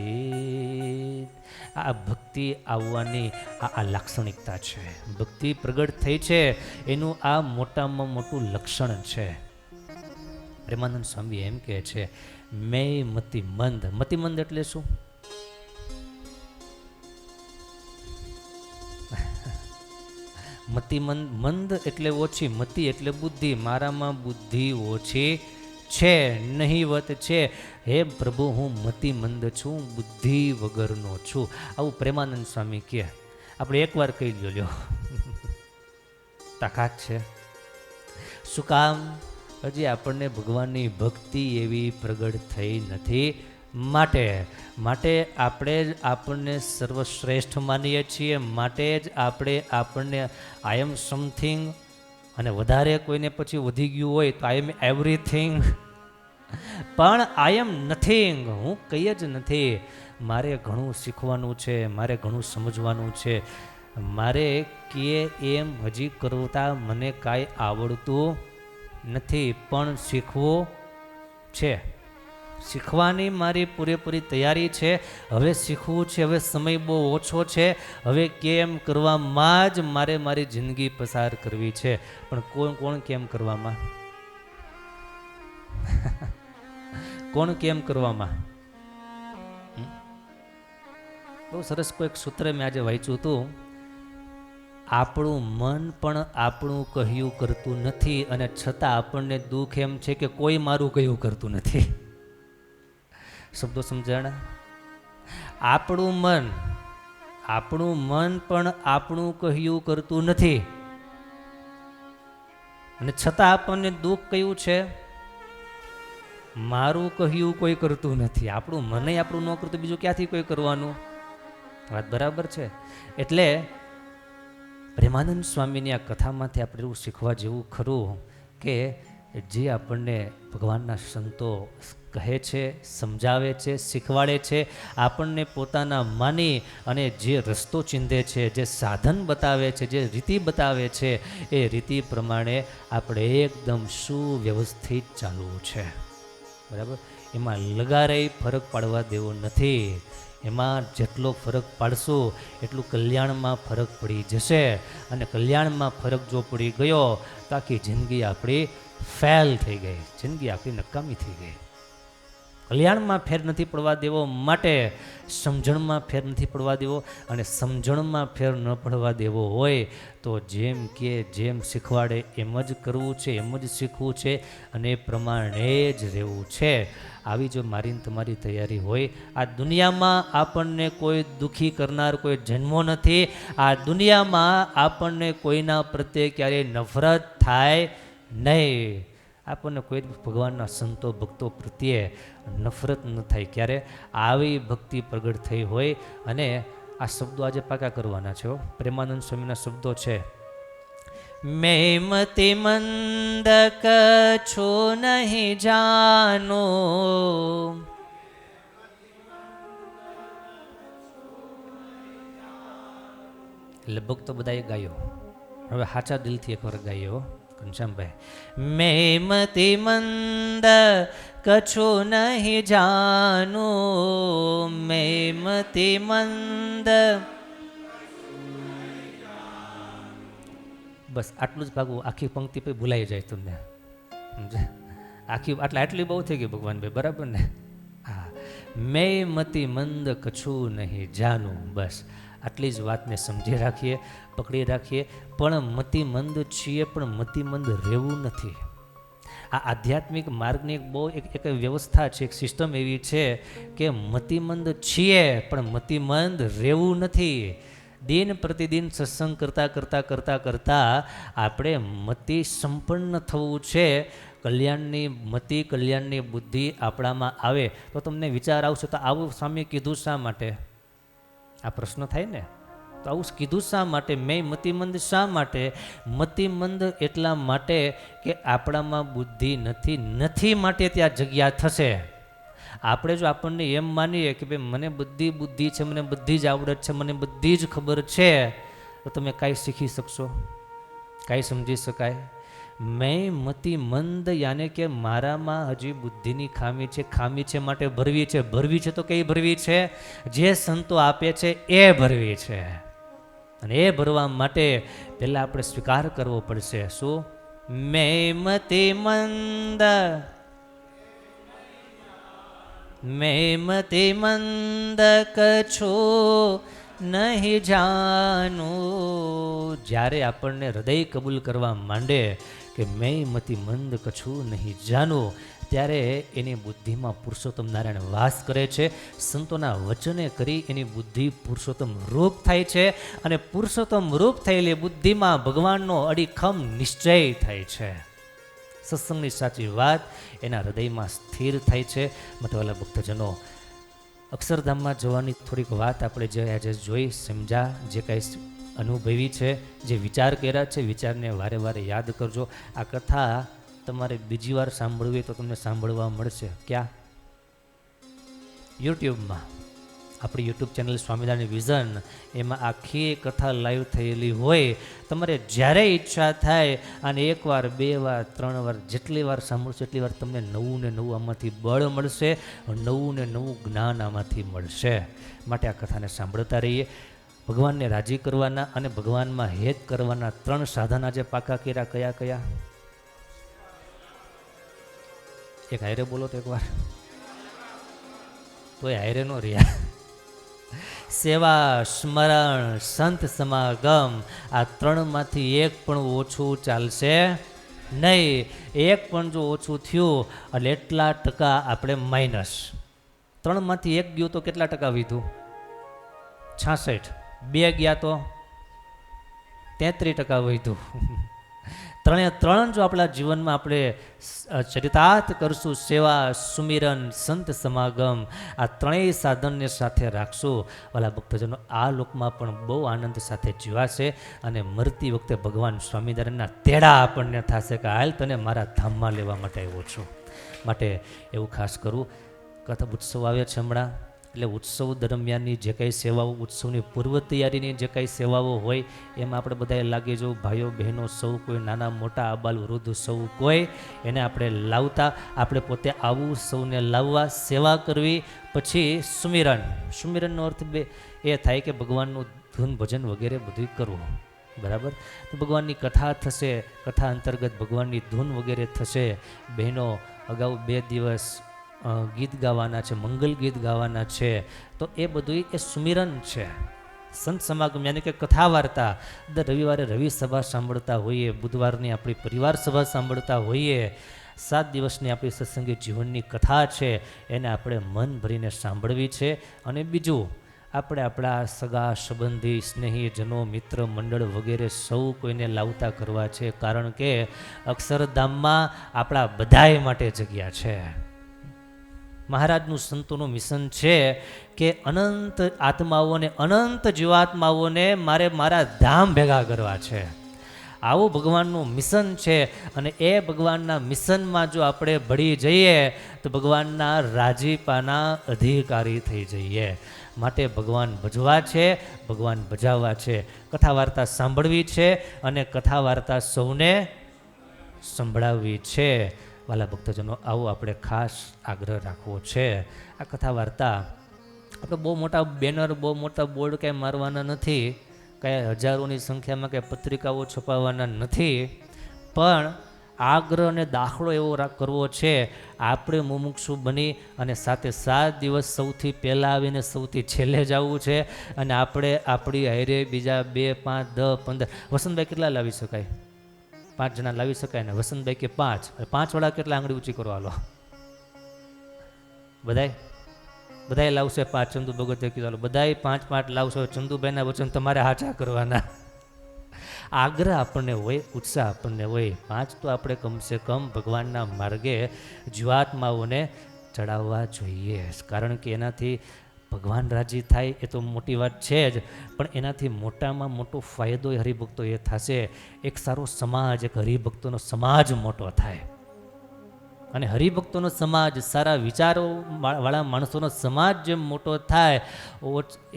આ ભક્તિ આવવાની આ લાક્ષણિકતા છે. ભક્તિ પ્રગટ થઈ છે એનું આ મોટામાં મોટું લક્ષણ છે. પ્રેમાનંદ સ્વામી એમ કહે છે, મેં મતિમંદ. મતિમંદ એટલે શું? મંદ એટલે ઓછી, મતિ એટલે બુદ્ધિ. મારામાં બુદ્ધિ ઓછી છે, નહીવત છે. હે પ્રભુ, હું મતિમંદ છું, બુદ્ધિ વગરનો છું. આવું પ્રેમાનંદ સ્વામી કહે. આપણે એકવાર કહી લ્યો. તાકાત છે. શું કામ? હજી આપણને ભગવાનની ભક્તિ એવી પ્રગટ થઈ નથી. માટે આપણે જ આપણને સર્વશ્રેષ્ઠ માનીએ છીએ. માટે જ આપણને આઈ એમ સમથિંગ, અને વધારે કોઈને પછી વધી ગયું હોય તો આઈ એમ એવરીથિંગ, પણ આઈ એમ નથિંગ, હું કંઈ જ નથી. મારે ઘણું શીખવાનું છે, મારે ઘણું સમજવાનું છે. મારે કે એમ હજી કરતા મને કાંઈ આવડતું નથી, પણ શીખવું છે. શીખવાની મારી પૂરેપૂરી તૈયારી છે. હવે શીખવું છે. હવે સમય બહુ ઓછો છે. હવે કેમ કરવામાં જ મારે મારી જિંદગી પસાર કરવી છે. પણ કોણ કેમ કરવામાં? કોણ કેમ કરવામાં? બહુ સરસ કોઈક સૂત્ર મેં આજે વાંચ્યું હતું. આપણું મન પણ આપણું કહ્યું કરતું નથી, અને છતાં આપણને દુઃખ એમ છે કે કોઈ મારું કહ્યું કરતું નથી. શબ્દો સમજાણા? આપણું મન પણ આપણું કહ્યું કરતું નથી, અને છતાં આપણને દુઃખ કયું છે? મારું કહ્યું કોઈ કરતું નથી. આપણું મને આપણું ન કરતું બીજું ક્યાંથી કોઈ કરવાનું? વાત બરાબર છે. એટલે પ્રેમાનંદ સ્વામીની આ કથામાંથી આપણે એવું શીખવા જેવું ખરું કે જે આપણને ભગવાનના સંતો કહે છે, સમજાવે છે, શીખવાડે છે, આપણને પોતાના માની અને જે રસ્તો ચીંધે છે, જે સાધન બતાવે છે, જે રીતિ બતાવે છે, એ રીતિ પ્રમાણે આપણે એકદમ સુવ્યવસ્થિત ચાલવું છે. બરાબર? એમાં લગારે ફરક પાડવા દેવો નથી. એમાં જેટલો ફરક પાડશું એટલું કલ્યાણમાં ફરક પડી જશે. અને કલ્યાણમાં ફરક જો પડી ગયો તો આખી જિંદગી આપણી ફેલ થઈ ગઈ, જિંદગી આપણી નકામી થઈ ગઈ. કલ્યાણમાં ફેર નથી પડવા દેવો, માટે સમજણમાં ફેર નથી પડવા દેવો. અને સમજણમાં ફેર ન પડવા દેવો હોય તો જેમ શીખવાડે એમ જ કરવું છે, એમ જ શીખવું છે, અને એ પ્રમાણે જ રહેવું છે. આવી જો મારી તમારી તૈયારી હોય, આ દુનિયામાં આપણને કોઈ દુઃખી કરનાર કોઈ જન્મો નથી. આ દુનિયામાં આપણને કોઈના પ્રત્યે ક્યારેય નફરત થાય નહીં. આપણને કોઈ ભગવાનના સંતો ભક્તો પ્રત્યે નફરત ન થાય. ક્યારે આવી ભક્તિ પ્રગટ થઈ હોય. અને આ શબ્દો આજે પાકા કરવાના છે. પ્રેમાનંદ સ્વામીના શબ્દો છે. મેં મતિ મંદ કછો નહીં જાનો, લગભગ તો બધાએ ગાયો. હવે સાચા દિલથી એકવાર ગાયો ઘનશ્યામભાઈ. મેં મતિ મંદ કછો નહીં જાનો, મેં મતિ મંદ. બસ આટલું જ ભાગવું. આખી પંક્તિ પછી ભૂલાઈ જાય તમને. સમજે? આટલી બહુ થઈ ગઈ ભગવાનભાઈ, બરાબર ને? હા, મેં મતિ મંદ કછું નહીં જાનું. બસ આટલી જ વાતને સમજી રાખીએ, પકડી રાખીએ. પણ મતિમંદ છીએ, પણ મતિમંદ રહેવું નથી. આ આધ્યાત્મિક માર્ગની બહુ એક વ્યવસ્થા છે, એક સિસ્ટમ એવી છે કે મતિમંદ છીએ પણ મતિમંદ રહેવું નથી. દિન પ્રતિદિન સત્સંગ કરતાં આપણે મતિ સંપન્ન થવું છે. કલ્યાણની મતિ, કલ્યાણની બુદ્ધિ આપણામાં આવે તો તમને વિચાર આવશે, તો આવું સ્વામી કીધું શા માટે? આ પ્રશ્ન થાય ને. તો આવું કીધું શા માટે? મેં મતિમંદ શા માટે? મતિમંદ એટલા માટે કે આપણામાં બુદ્ધિ નથી માટે ત્યાં જગ્યા થશે. આપણે જો આપણને એમ માનીએ કે ભાઈ મને બુદ્ધિ છે, મને બધી જ આવડત છે, મને બધી જ ખબર છે, તો તમે કાંઈ શીખી શકશો? કાંઈ સમજી શકાય? મેં મતિમંદ યાને કે મારામાં હજી બુદ્ધિની ખામી છે માટે ભરવી છે તો કઈ ભરવી છે? જે સંતો આપે છે એ ભરવી છે. અને એ ભરવા માટે પહેલાં આપણે સ્વીકાર કરવો પડશે. શું? મેં મતિમંદ, મેં મતિમંદ કછો નહીં જાનું. જ્યારે આપણને હૃદય કબૂલ કરવા માંડે કે મેં મતિ મંદ કછું નહીં જાનું, ત્યારે એની બુદ્ધિમાં પુરુષોત્તમ નારાયણ વાસ કરે છે. સંતોના વચને કરી એની બુદ્ધિ પુરુષોત્તમ રૂપ થાય છે, અને પુરુષોત્તમ રૂપ થયેલી બુદ્ધિમાં ભગવાનનો અડીખમ નિશ્ચય થાય છે. સત્સંગની સાચી વાત એના હૃદયમાં સ્થિર થાય છે. માટે વાલા ભક્તજનો, અક્ષરધામમાં જવાની થોડીક વાત આપણે જે આજે જોઈ સમજ્યા, જે કાંઈ અનુભવી છે, જે વિચાર કર્યા છે, વિચારને વારે વારે યાદ કરજો. આ કથા તમારે બીજી વાર સાંભળવી તો તમને સાંભળવા મળશે. ક્યાં? યુટ્યુબમાં. આપણી યુટ્યુબ ચેનલ સ્વામિનારાયણ વિઝન, એમાં આખી કથા લાઈવ થયેલી હોય. તમારે જ્યારે ઈચ્છા થાય અને એકવાર, બે વાર, ત્રણ વાર, જેટલી વાર સાંભળશો એટલી વાર તમને નવું ને નવું આમાંથી બળ મળશે, નવું ને નવું જ્ઞાન આમાંથી મળશે. માટે આ કથાને સાંભળતા રહીએ. ભગવાનને રાજી કરવાના અને ભગવાનમાં હેત કરવાના 3 સાધન આજે પાકા કર્યા. કયા કયા? એક હાયરે બોલો તો એકવાર, તો એ હાયરે નો રહ્યા. સેવા, સ્મરણ, સંત સમાગમ, આ 3માંથી એક પણ ઓછું ચાલશે નહીં. એક પણ જો ઓછું થયું એટલે એટલા ટકા આપણે માઇનસ. 3માંથી એક ગયું તો કેટલા ટકા વીધું? 66. 2 ગયા તો 33% વધ્યું. 3 જો આપણા જીવનમાં આપણે ચરિતાર્થ કરશું, સેવા, સુમિરન, સંત સમાગમ, આ 3 સાધનને સાથે રાખશું, વાલા ભક્તજનો, આ લોકમાં પણ બહુ આનંદ સાથે જીવાશે. અને મરતી વખતે ભગવાન સ્વામિનારાયણના તેડા આપણને થશે કે હાલ તને મારા ધામમાં લેવા માટે આવ્યો છું. માટે એવું ખાસ કરું. કથા ઉત્સવ આવે છે હમણાં, એટલે ઉત્સવ દરમિયાનની જે કાંઈ સેવાઓ, ઉત્સવની પૂર્વ તૈયારીની જે કાંઈ સેવાઓ હોય એમાં આપણે બધાએ લાગી જવું. ભાઈઓ બહેનો સૌ કોઈ, નાના મોટા, આબાલ વૃદ્ધ સૌ કોઈ, એને આપણે લાવતા, આપણે પોતે આવું, સૌને લાવવા, સેવા કરવી. પછી સુમિરન. સુમિરનનો અર્થ એ થાય કે ભગવાનનું ધૂન ભજન વગેરે બધું કરવું. બરાબર? તો ભગવાનની કથા થશે, કથા અંતર્ગત ભગવાનની ધૂન વગેરે થશે. બહેનો અગાઉ 2 દિવસ ગીત ગાવાના છે, મંગલ ગીત ગાવાના છે. તો એ બધું એ સુમિરન છે. સંત સમાગમ યાની કે કથા વાર્તા, દર રવિવારે રવિ સભા સાંભળતા હોઈએ, બુધવારની આપણી પરિવાર સભા સાંભળતા હોઈએ. 7 દિવસની આપણી સત્સંગી જીવનની કથા છે, એને આપણે મન ભરીને સાંભળવી છે. અને બીજું, આપણે આપણા સગા સંબંધી, સ્નેહીજનો, મિત્ર મંડળ વગેરે સૌ કોઈને લાવતા કરવા છે. કારણ કે અક્ષરધામમાં આપણા બધાય માટે જગ્યા છે. મહારાજનું સંતોનું મિશન છે કે અનંત આત્માઓને, અનંત જીવાત્માઓને મારે મારા ધામ ભેગા કરવા છે. આવું ભગવાનનું મિશન છે. અને એ ભગવાનના મિશનમાં જો આપણે ભળી જઈએ તો ભગવાનના રાજીપાના અધિકારી થઈ જઈએ. માટે ભગવાન ભજવા છે, ભગવાન ભજાવવા છે. કથા વાર્તા સાંભળવી છે અને કથા વાર્તા સૌને સંભળાવવી છે. વાલા ભક્તજનો, આવો આપણે ખાસ આગ્રહ રાખવો છે. આ કથા વાર્તા આપણે બહુ મોટા બેનર, બહુ મોટા બોર્ડ કાંઈ મારવાના નથી, કાંઈ હજારોની સંખ્યામાં કાંઈ પત્રિકાઓ છપાવવાના નથી. પણ આગ્રહ અને દાખલો એવો કરવો છે, આપણે મુમુક્ષુ બની અને 7 દિવસ સૌથી પહેલાં આવીને સૌથી છેલ્લે જવું છે. અને આપણે આપણી હારે બીજા 2, 5, 10, 15, વસંતભાઈ કેટલા લાવી શકાય? 5 જણા લાવી શકાય ને? વસંતભાઈ કે 5 વાળા કેટલા આંગળી ઊંચી કરો હાલો? બધાય લાવશે 5. ચંદુ ભગતે કીધું બધાય 5 લાવશો. ચંદુભાઈના વચન તમારે હાચા કરવાના. આગ્રહ આપણને હોય, ઉત્સાહ આપણને હોય. 5 તો આપણે કમસે કમ ભગવાનના માર્ગે જીવાત્માઓને ચડાવવા જોઈએ. કારણ કે એનાથી ભગવાન રાજી થાય એ તો મોટી વાત છે જ, પણ એનાથી મોટામાં મોટો ફાયદો હરિભક્તો એ થશે, એક સારો સમાજ, એક હરિભક્તોનો સમાજ મોટો થાય. અને હરિભક્તોનો સમાજ, સારા વિચારો વાળા માણસોનો સમાજ જેમ મોટો થાય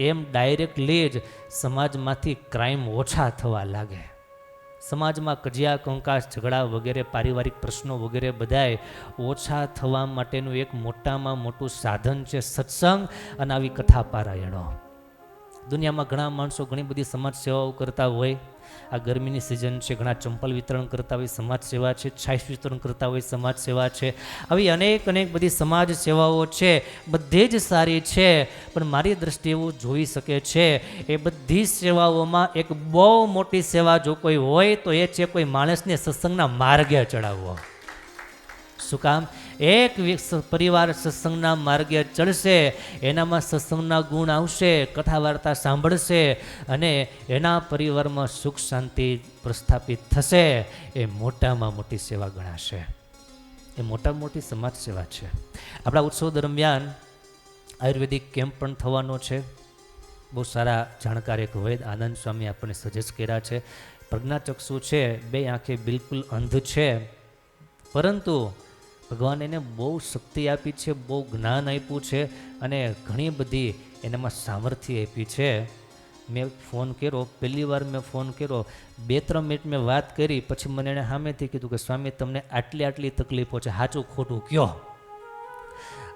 એમ ડાયરેક્ટલી જ સમાજમાંથી ક્રાઇમ ઓછા થવા લાગે. સમાજમાં કજિયા, કંકાસ, ઝઘડા વગેરે, પારિવારિક પ્રશ્નો વગેરે બધાય ઓછા થવા માટેનું એક મોટામાં મોટું સાધન છે સત્સંગ અને આવી કથા પારાયણો. દુનિયામાં ઘણા માણસો ઘણી બધી સમાજ સેવાઓ કરતા હોય, આ ગરમીની સિઝન છે, ઘણા ચંપલ વિતરણ કરતા હોય સમાજ સેવા છે, છાશ વિતરણ કરતા હોય સમાજ સેવા છે, આવી અનેક બધી સમાજ સેવાઓ છે, બધે જ સારી છે. પણ મારી દ્રષ્ટિએ એવું જોઈ શકે છે એ બધી સેવાઓમાં એક બહુ મોટી સેવા જો કોઈ હોય તો એ છે કોઈ માણસને સત્સંગના માર્ગે ચડાવવો. શું કામ? એક પરિવાર સત્સંગના માર્ગે ચડશે, એનામાં સત્સંગના ગુણ આવશે, કથા વાર્તા સાંભળશે અને એના પરિવારમાં સુખ શાંતિ પ્રસ્થાપિત થશે. એ મોટામાં મોટી સેવા ગણાશે. એ મોટામાં મોટી સમાજ સેવા છે. આપણા ઉત્સવ દરમિયાન આયુર્વેદિક કેમ્પ પણ થવાનો છે. બહુ સારા જાણકાર એક વૈદ આનંદ સ્વામી આપણને સજેસ્ટ કર્યા છે. પ્રજ્ઞાચક્ષુ છે, બે આંખે બિલકુલ અંધ છે, પરંતુ ભગવાન એને બહુ શક્તિ આપી છે, બહુ જ્ઞાન આપ્યું છે અને ઘણી બધી એનામાં સામર્થ્ય આપી છે. મેં ફોન કર્યો, પહેલી વાર મેં ફોન કર્યો, 2-3 મિનિટ મેં વાત કરી, પછી મને એણે સામેથી કીધું કે સ્વામી તમને આટલી તકલીફો છે, સાચું ખોટું કયો.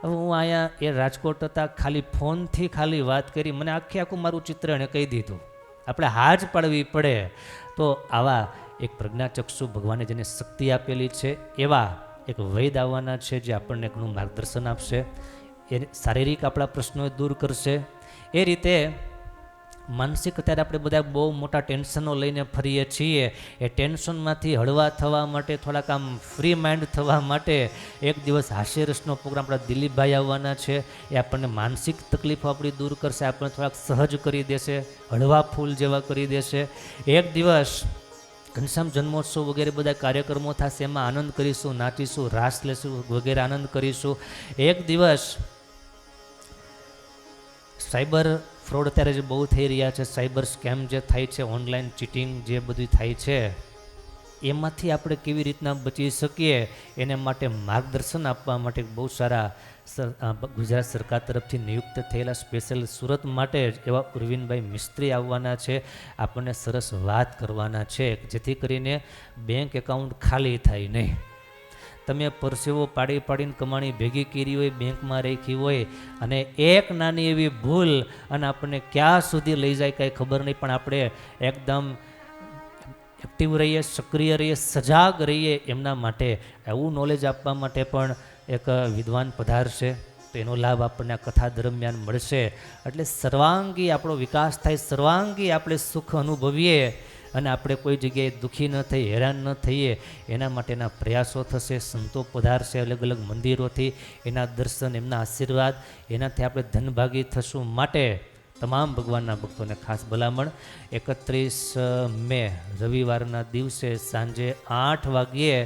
હવે હું અહીંયા એ રાજકોટ હતા, ખાલી ફોનથી ખાલી વાત કરી, મને આખું મારું ચિત્ર એણે કહી દીધું. આપણે હાજ પાડવી પડે. તો આવા એક પ્રજ્ઞાચક્ષુ ભગવાને જેને શક્તિ આપેલી છે એવા એક વૈદ આવવાના છે જે આપણને ઘણું માર્ગદર્શન આપશે. એ શારીરિક આપણા પ્રશ્નો દૂર કરશે. એ રીતે માનસિક અત્યારે આપણે બધા બહુ મોટા ટેન્શનો લઈને ફરીએ છીએ. એ ટેન્શનમાંથી હળવા થવા માટે, થોડાક આમ ફ્રી માઇન્ડ થવા માટે એક દિવસ હાસ્યરસનો પ્રોગ્રામ આપણા દિલીપભાઈ આવવાના છે. એ આપણને માનસિક તકલીફો આપણી દૂર કરશે, આપણને થોડાક સહજ કરી દેશે, હળવા ફૂલ જેવા કરી દેશે. એક દિવસ ઘનશ્યામ જન્મોત્સવ વગેરે બધા કાર્યક્રમો થશે, એમાં આનંદ કરીશું, નાચીશું, રાસ લેશું વગેરે આનંદ કરીશું. એક દિવસ સાયબર ફ્રોડ અત્યારે જે બહુ થઈ રહ્યા છે, સાયબર સ્કેમ જે થાય છે, ઓનલાઈન ચીટિંગ જે બધું થાય છે, એમાંથી આપણે કેવી રીતના બચી શકીએ એને માટે માર્ગદર્શન આપવા માટે બહુ સારા ગુજરાત સરકાર તરફથી નિયુક્ત થયેલા સ્પેશિયલ સુરત માટે જ એવા ઉર્વિનભાઈ મિસ્ત્રી આવવાના છે. આપણને સરસ વાત કરવાના છે જેથી કરીને બેંક એકાઉન્ટ ખાલી થાય નહીં. તમે પરસેવો પાડીને કમાણી ભેગી કરી હોય, બેંકમાં રાખી હોય અને એક નાની એવી ભૂલ અને આપણને ક્યાં સુધી લઈ જાય કાંઈ ખબર નહીં, પણ આપણે એકદમ એક્ટિવ રહીએ, સક્રિય રહીએ, સજાગ રહીએ, એમના માટે એવું નોલેજ આપવા માટે પણ એક વિદ્વાન પધારશે. તો એનો લાભ આપણને આ કથા દરમિયાન મળશે. એટલે સર્વાંગી આપણો વિકાસ થાય, સર્વાંગી આપણે સુખ અનુભવીએ અને આપણે કોઈ જગ્યાએ દુઃખી ન થઈએ, હેરાન ન થઈએ, એના માટેના પ્રયાસો થશે. સંતો પધારશે અલગ અલગ મંદિરોથી, એના દર્શન, એમના આશીર્વાદ, એનાથી આપણે ધનભાગી થશું. માટે તમામ ભગવાનના ભક્તોને ખાસ ભલામણ. 31 મે રવિવારના દિવસે સાંજે 8 વાગ્યે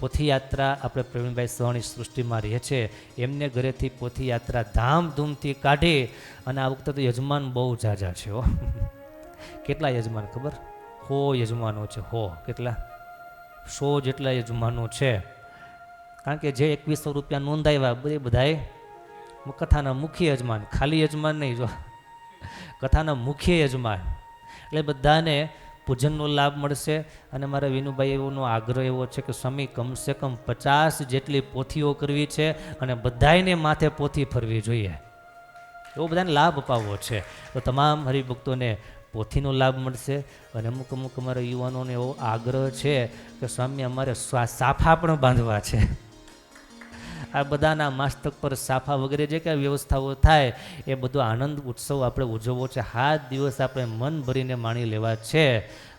પોથીયાત્રા આપણે પ્રવીણભાઈ સવાણી સૃષ્ટિમાં રહે છે, એમને ઘરેથી પોથીયાત્રા ધામધૂમથી કાઢી અને આ વખતે તો યજમાન બહુ ઝાઝા છે. કેટલા યજમાન ખબર? 100 યજમાનો છે. 100 કેટલા? 100 જેટલા યજમાનો છે. કારણ કે જે 2100 રૂપિયા નોંધાવ્યા બધાએ કથાના મુખ્ય યજમાન, ખાલી યજમાન નહીં, જો કથાના મુખ્ય યજમાન, એટલે બધાને પૂજનનો લાભ મળશે. અને મારા વિનુભાઈ એવોનો આગ્રહ એવો છે કે સ્વામી કમસે કમ 50 જેટલી પોથીઓ કરવી છે અને બધાને માથે પોથી ફરવી જોઈએ, એવો બધાને લાભ અપાવવો છે. તો તમામ હરિભક્તોને પોથીનો લાભ મળશે. અને અમુક અમારા યુવાનોને એવો આગ્રહ છે કે સ્વામી અમારે સાફા પણ બાંધવા છે. આ બધાના માસ્તક પર સાફા વગેરે જે કાંઈ વ્યવસ્થાઓ થાય એ બધો આનંદ ઉત્સવ આપણે ઉજવવો છે. 7 દિવસ આપણે મન ભરીને માણી લેવા છે.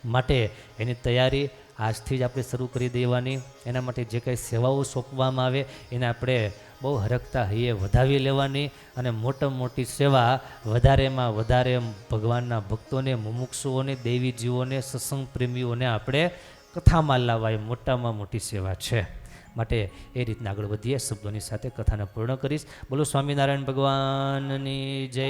માટે એની તૈયારી આજથી જ આપણે શરૂ કરી દેવાની. એના માટે જે કાંઈ સેવાઓ સોંપવામાં આવે એને આપણે બહુ હરખતા હૈયે વધાવી લેવાની. અને મોટામાં મોટી સેવા વધારેમાં વધારે ભગવાનના ભક્તોને, મુમુક્ષુઓને, દેવી જીવોને, સત્સંગ પ્રેમીઓને આપણે કથામાં લાવવા એ મોટામાં મોટી સેવા છે. માટે એ રીતના આગળ વધીએ. શબ્દોની સાથે કથાને પૂર્ણ કરીશ. બોલો સ્વામિનારાયણ ભગવાનની જય.